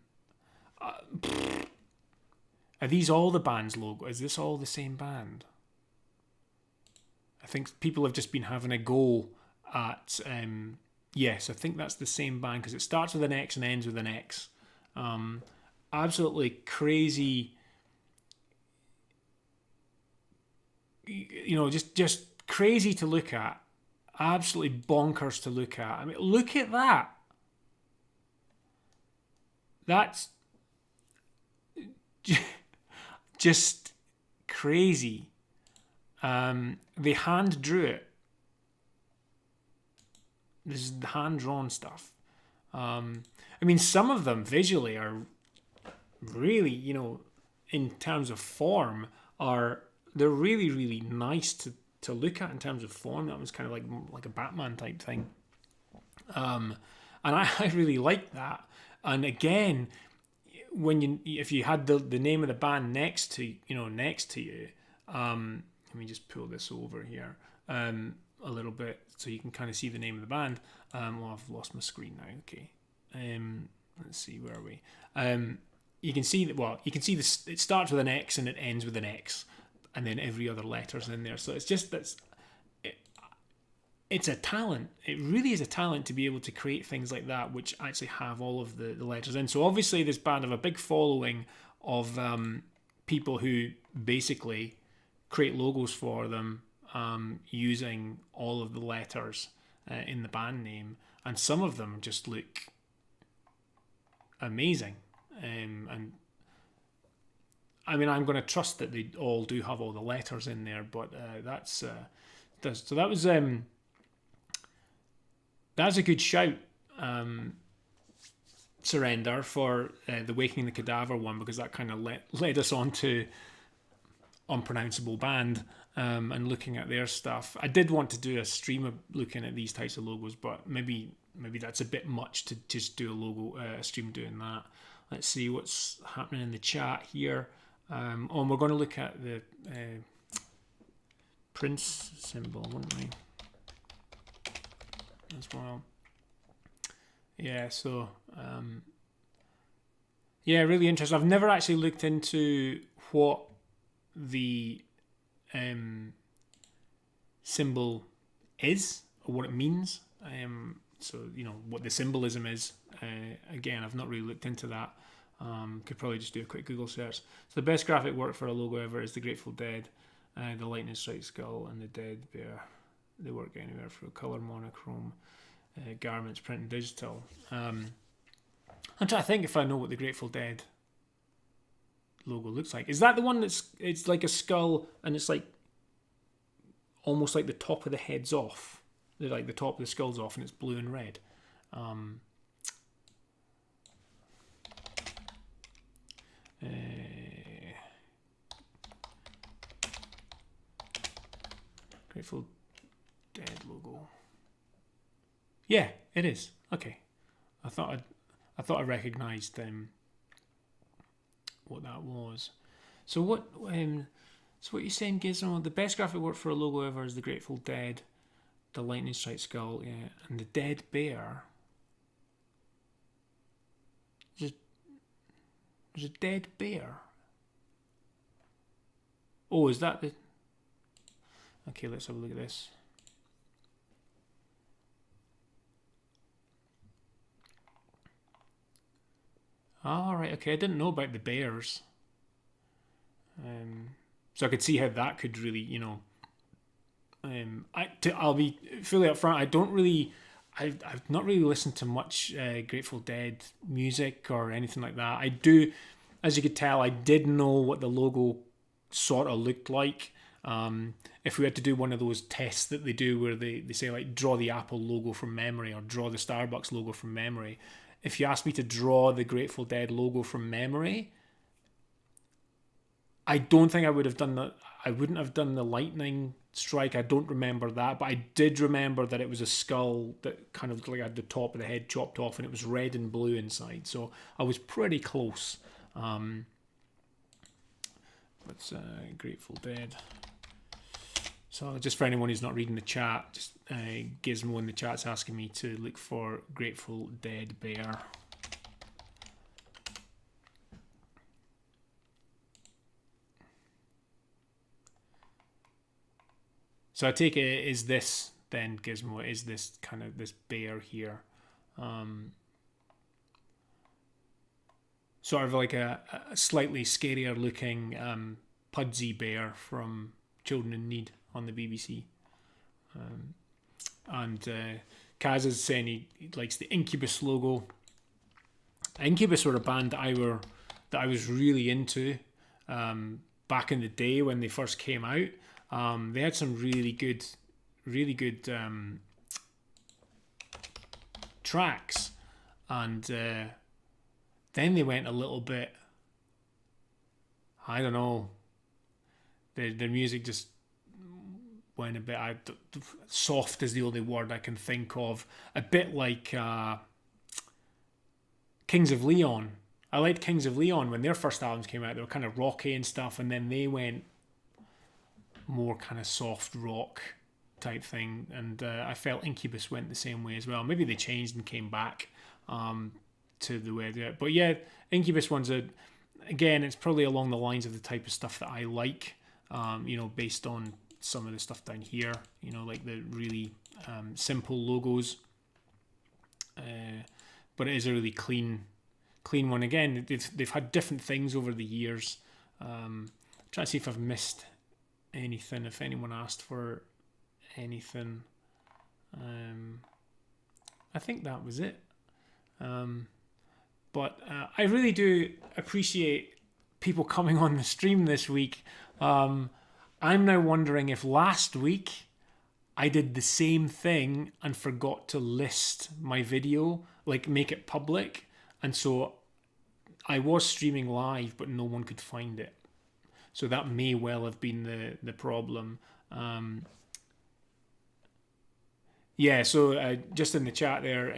these all the band's logo? Is this all the same band? I think people have just been having a go at... yes, I think that's the same band because it starts with an X and ends with an X. Absolutely crazy... You know, just crazy to look at. Absolutely bonkers to look at. I mean, look at that. That's just crazy. They hand drew it. This is hand-drawn stuff. I mean, some of them visually are really, you know, in terms of form, they're really, really nice to look at in terms of form. That was kind of like a Batman type thing. And I really like that. And again, if you had the name of the band next to you, let me just pull this over here a little bit so you can kind of see the name of the band. Well, I've lost my screen now. Okay. Let's see, where are we? You can see that. Well, you can see this. It starts with an X and it ends with an X, and then every other letter's in there. So it's just it's a talent. It really is a talent to be able to create things like that, which actually have all of the letters in. So obviously this band have a big following of people who basically create logos for them using all of the letters in the band name. And some of them just look amazing. And I mean, I'm going to trust that they all do have all the letters in there, but that's a good shout, Surrender, for the Waking the Cadaver one, because that kind of led us on to Unpronounceable Band and looking at their stuff. I did want to do a stream of looking at these types of logos, but maybe that's a bit much to just do a stream doing that. Let's see what's happening in the chat here. And we're going to look at the Prince symbol, wouldn't we? As well. Yeah, so yeah, really interesting. I've never actually looked into what the symbol is or what it means. So, you know, what the symbolism is. Again, I've not really looked into that. Could probably just do a quick Google search. So the best graphic work for a logo ever is the Grateful Dead, the lightning strike skull, and the dead bear. They work anywhere from colour, monochrome, garments, print, and digital. I'm trying to think if I know what the Grateful Dead logo looks like. Is that the one it's like a skull and it's like almost like the top of the head's off? Like the top of the skull's off and it's blue and red. Grateful Dead logo. Yeah, it is. Okay. I thought I recognised what that was. So what you're saying, Gizmo? The best graphic work for a logo ever is the Grateful Dead, the lightning strike skull, yeah, and the dead bear. There's a dead bear. Oh, is that the? Okay, let's have a look at this. All right. Okay, I didn't know about the bears. So I could see how that could really, I'll be fully upfront. I've not really listened to much Grateful Dead music or anything like that. I do, as you could tell, I did know what the logo sort of looked like. If we had to do one of those tests that they do where they say like draw the Apple logo from memory or draw the Starbucks logo from memory, if you asked me to draw the Grateful Dead logo from memory, I don't think I would have done that. I wouldn't have done the lightning strike. I don't remember that, but I did remember that it was a skull that kind of like had the top of the head chopped off, and it was red and blue inside. So I was pretty close. That's Grateful Dead. So just for anyone who's not reading the chat, just Gizmo in the chat's asking me to look for Grateful Dead bear. So I take it is this then, Gizmo, is this kind of this bear here. Sort of like a slightly scarier looking Pudsey bear from Children in Need on the BBC. And Kaz is saying he likes the Incubus logo. Incubus were a band that I was really into back in the day when they first came out. They had some really good tracks, and then they went a little bit, I don't know, their music just went a bit soft is the only word I can think of, a bit like Kings of Leon. I liked Kings of Leon when their first albums came out. They were kind of rocky and stuff, and then they went more kind of soft rock type thing, and I felt Incubus went the same way as well. Maybe they changed and came back to the way they, but yeah, Incubus one's again, it's probably along the lines of the type of stuff that I like, based on some of the stuff down here, like the really simple logos, but it is a really clean one. Again, they've had different things over the years. Trying to see if I've missed anything, if anyone asked for anything. I think that was it. But I really do appreciate people coming on the stream this week. I'm now wondering if last week I did the same thing and forgot to list my video, like make it public, and so I was streaming live but no one could find it. So that may well have been the problem. So just in the chat there,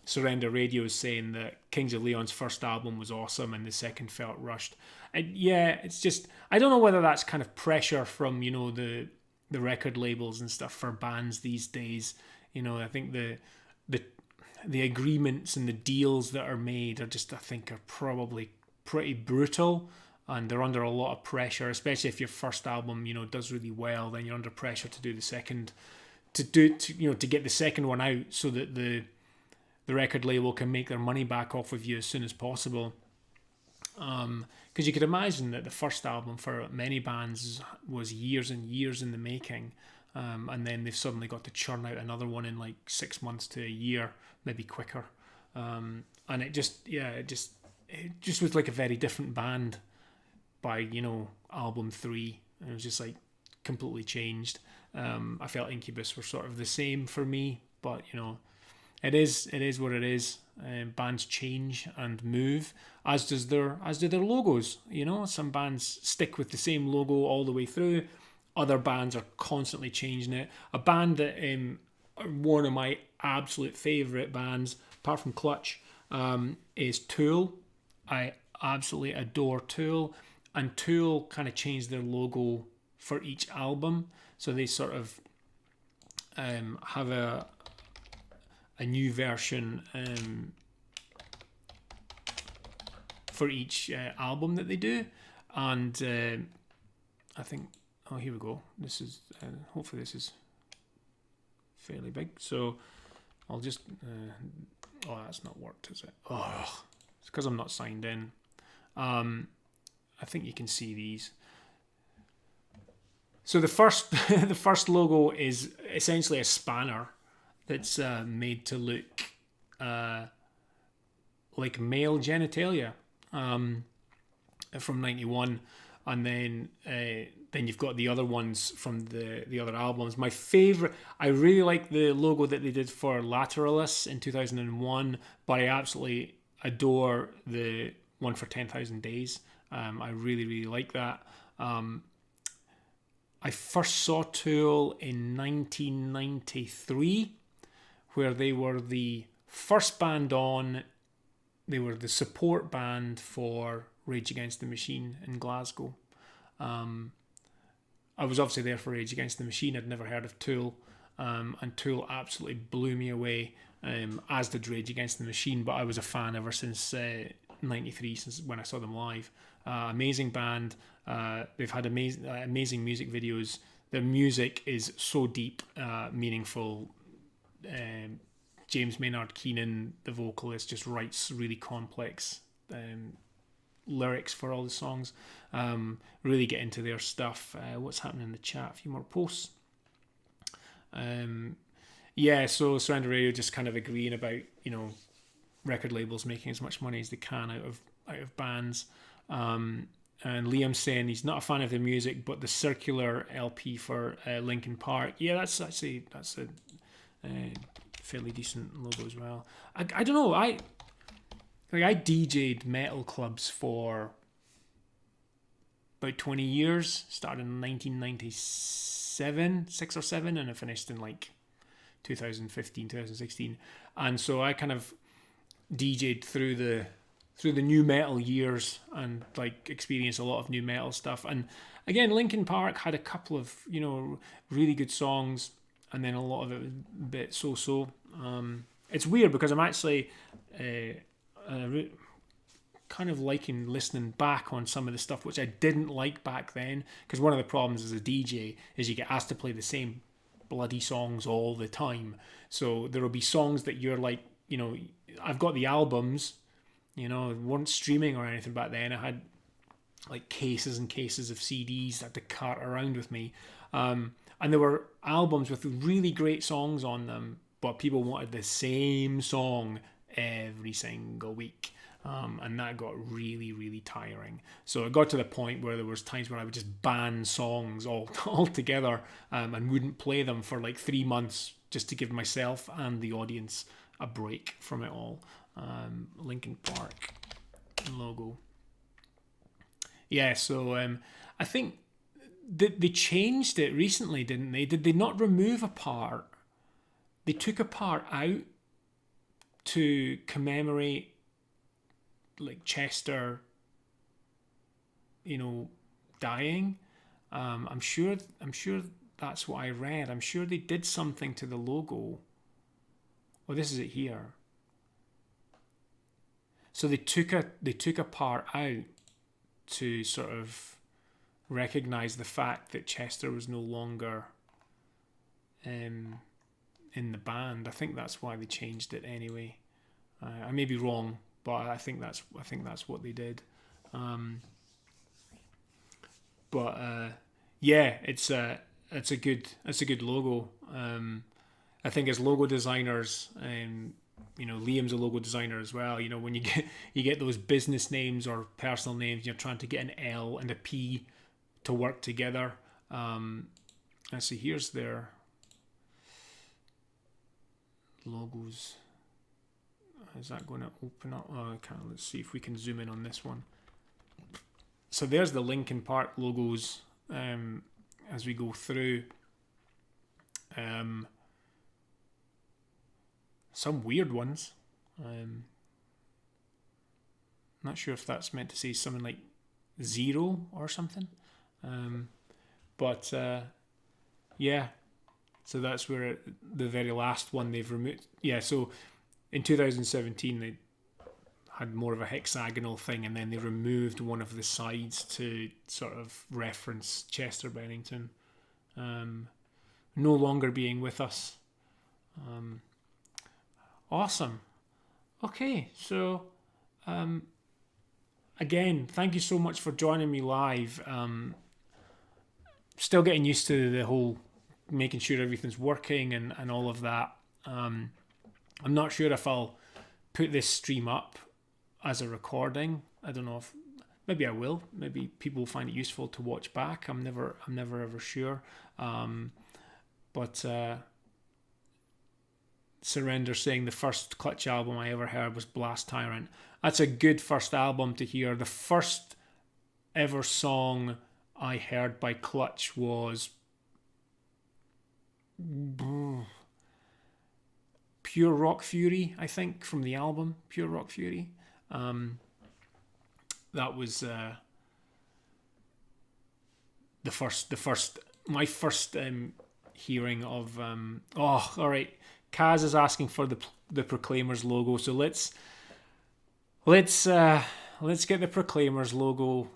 Surrender Radio is saying that Kings of Leon's first album was awesome and the second felt rushed. And it's just, I don't know whether that's kind of pressure from, the record labels and stuff for bands these days. I think the agreements and the deals that are made are just, I think, are probably pretty brutal. And they're under a lot of pressure, especially if your first album, does really well. Then you're under pressure to do the second, to get the second one out, so that the record label can make their money back off of you as soon as possible. Because you could imagine that the first album for many bands was years and years in the making, and then they've suddenly got to churn out another one in like 6 months to a year, maybe quicker. And it just was like a very different band by album 3. It was just like completely changed. I felt Incubus were sort of the same for me, but it is what it is. Bands change and move, as do their logos. Some bands stick with the same logo all the way through, Other bands are constantly changing it. A band that are one of my absolute favourite bands, apart from Clutch, is Tool. I absolutely adore Tool. And Tool kind of changed their logo for each album. So they sort of have a new version for each album that they do. And I think, oh, here we go. This is, hopefully this is fairly big. So I'll just, oh, that's not worked, is it? Oh, it's because I'm not signed in. I think you can see these. So the first the first logo is essentially a spanner that's made to look like male genitalia from '91, and then you've got the other ones from the other albums. My favorite, I really like the logo that they did for Lateralis in 2001, but I absolutely adore the one for 10,000 Days. I really, really like that. I first saw Tool in 1993, where they were the first band on. They were the support band for Rage Against the Machine in Glasgow. I was obviously there for Rage Against the Machine. I'd never heard of Tool, and Tool absolutely blew me away, as did Rage Against the Machine. But I was a fan ever since '93, since when I saw them live. Amazing band. They've had amazing music videos. Their music is so deep, meaningful. James Maynard Keenan, the vocalist, just writes really complex lyrics for all the songs. Really get into their stuff. What's happening in the chat? A few more posts. So Surrender Radio just kind of agreeing about, record labels making as much money as they can out of bands. And Liam's saying he's not a fan of the music, but the circular LP for Linkin Park, that's a fairly decent logo as well. I don't know. I DJ'd metal clubs for about 20 years. Started in 1997, 6 or 7, and I finished in like 2015, 2016. And so I kind of DJ'd through the new metal years and like experienced a lot of new metal stuff. And again, Linkin Park had a couple of really good songs, and then a lot of it was a bit so. It's weird because I'm actually kind of liking listening back on some of the stuff which I didn't like back then, because one of the problems as a DJ is you get asked to play the same bloody songs all the time. So there will be songs that you're like, I've got the albums, weren't streaming or anything back then. I had like cases and cases of CDs I had to cart around with me. And there were albums with really great songs on them, but people wanted the same song every single week. And that got really, really tiring. So it got to the point where there was times where I would just ban songs altogether and wouldn't play them for like 3 months just to give myself and the audience a break from it all. Linkin Park logo. So I think they changed it recently, didn't they? Did they not remove a part? They took a part out to commemorate like Chester, dying. I'm sure that's what I read. I'm sure they did something to the logo. Oh, this is it here. So they took a part out to sort of recognize the fact that Chester was no longer in the band. I think that's why they changed it anyway. I may be wrong, but I think that's what they did. It's a good logo. I think as logo designers, Liam's a logo designer as well. When you get those business names or personal names, you're trying to get an L and a P to work together. Let's see, here's their logos. Is that going to open up? Oh, I can't. Let's see if we can zoom in on this one. So there's the Linkin Park logos as we go through. Some weird ones. Not sure if that's meant to say something like 0 or something. But yeah, so that's where the very last one they've removed. Yeah, so in 2017 they had more of a hexagonal thing, and then they removed one of the sides to sort of reference Chester Bennington no longer being with us. Awesome. Okay, so again, thank you so much for joining me live. Still getting used to the whole making sure everything's working and all of that. I'm not sure if I'll put this stream up as a recording. I don't know if maybe I will. Maybe people find it useful to watch back. I'm never ever sure. But Surrender saying the first Clutch album I ever heard was Blast Tyrant. That's a good first album to hear. The first ever song I heard by Clutch was Pure Rock Fury, I think, from the album Pure Rock Fury. That was my first hearing of. All right. Kaz is asking for the Proclaimers logo, so let's get the Proclaimers logo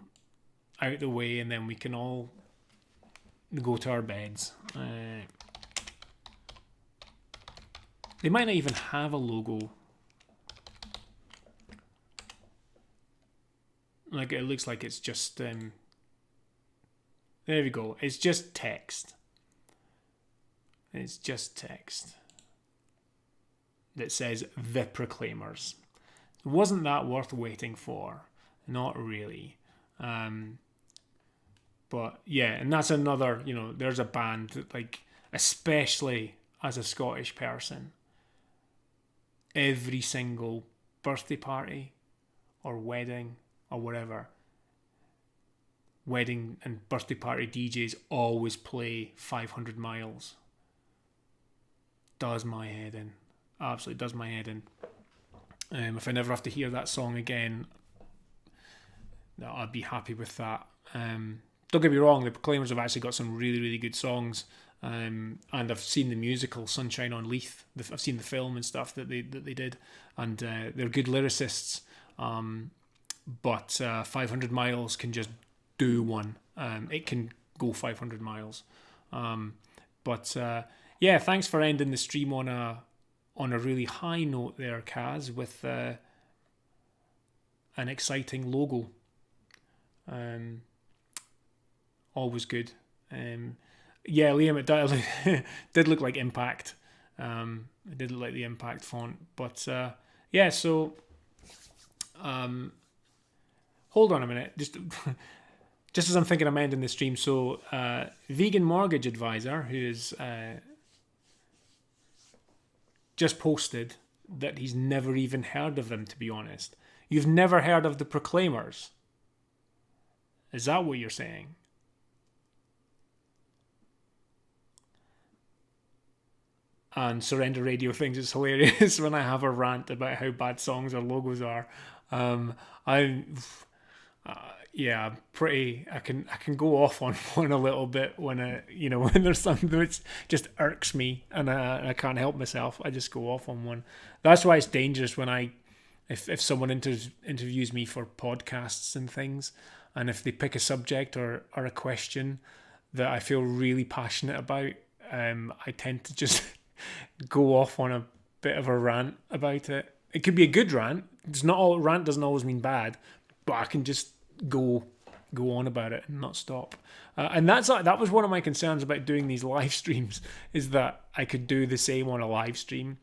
out the way, and then we can all go to our beds. They might not even have a logo. Like, it looks like it's just there we go. It's just text. It's just text that says The Proclaimers. Wasn't that worth waiting for? Not really. But yeah, and that's another, there's a band that, like, especially as a Scottish person, every single birthday party or wedding or whatever, wedding and birthday party DJs always play 500 Miles. Does my head in. Absolutely does my head in. If I never have to hear that song again, I'd be happy with that. Don't get me wrong, the Proclaimers have actually got some really, really good songs. And I've seen the musical Sunshine on Leith. I've seen the film and stuff that they did, and they're good lyricists. But 500 Miles can just do one. It can go 500 miles. Yeah, thanks for ending the stream on a really high note there, Kaz, with an exciting logo. Always good. Yeah, Liam, it did look like Impact. It did look like the Impact font. But yeah, so hold on a minute. Just as I'm thinking I'm ending the stream, so Vegan Mortgage Advisor, who is just posted that he's never even heard of them, to be honest. You've never heard of the Proclaimers? Is that what you're saying? And Surrender Radio thinks it's hilarious when I have a rant about how bad songs or logos are. Yeah, pretty. I can go off on one a little bit when when there's something that just irks me and I can't help myself. I just go off on one. That's why it's dangerous when if someone interviews me for podcasts and things, and if they pick a subject or a question that I feel really passionate about, I tend to just go off on a bit of a rant about it. It could be a good rant. Rant doesn't always mean bad, but I can just go on about it and not stop. And that was one of my concerns about doing these live streams, is that I could do the same on a live stream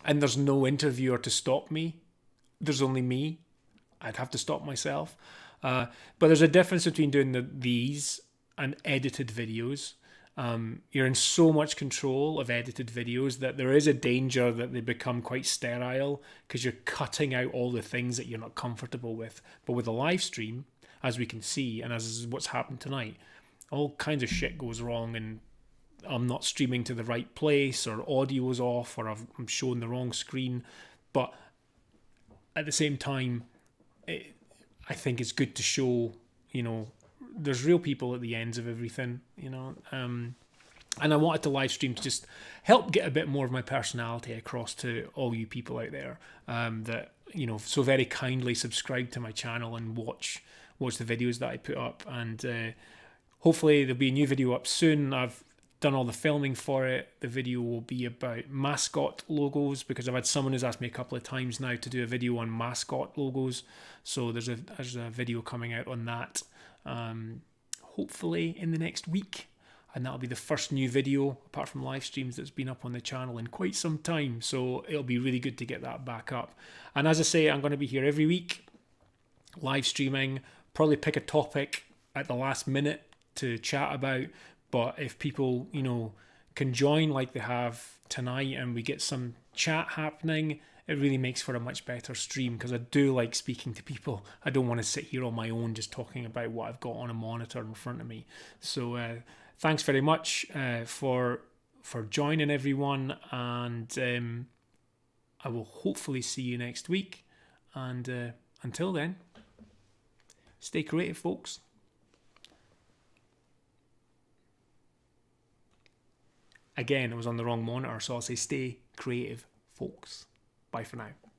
and there's no interviewer to stop me. There's only me. I'd have to stop myself. But there's a difference between doing these and edited videos. You're in so much control of edited videos that there is a danger that they become quite sterile because you're cutting out all the things that you're not comfortable with. But with a live stream, as we can see, and as is what's happened tonight, all kinds of shit goes wrong, and I'm not streaming to the right place, or audio's off, or I'm showing the wrong screen. But at the same time, I think it's good to show, there's real people at the ends of everything, and I wanted to live stream to just help get a bit more of my personality across to all you people out there, that, so very kindly subscribe to my channel and watch the videos that I put up. And hopefully there'll be a new video up soon. I've done all the filming for it. The video will be about mascot logos, because I've had someone who's asked me a couple of times now to do a video on mascot logos. So there's a video coming out on that, hopefully in the next week. And that'll be the first new video, apart from live streams, that's been up on the channel in quite some time. So it'll be really good to get that back up. And as I say, I'm going to be here every week, live streaming, probably pick a topic at the last minute to chat about. But if people, can join like they have tonight, and we get some chat happening, it really makes for a much better stream, because I do like speaking to people. I don't want to sit here on my own just talking about what I've got on a monitor in front of me. So thanks very much for joining, everyone, and I will hopefully see you next week. And until then, stay creative, folks. Again, it was on the wrong monitor, so I'll say stay creative, folks. Bye for now.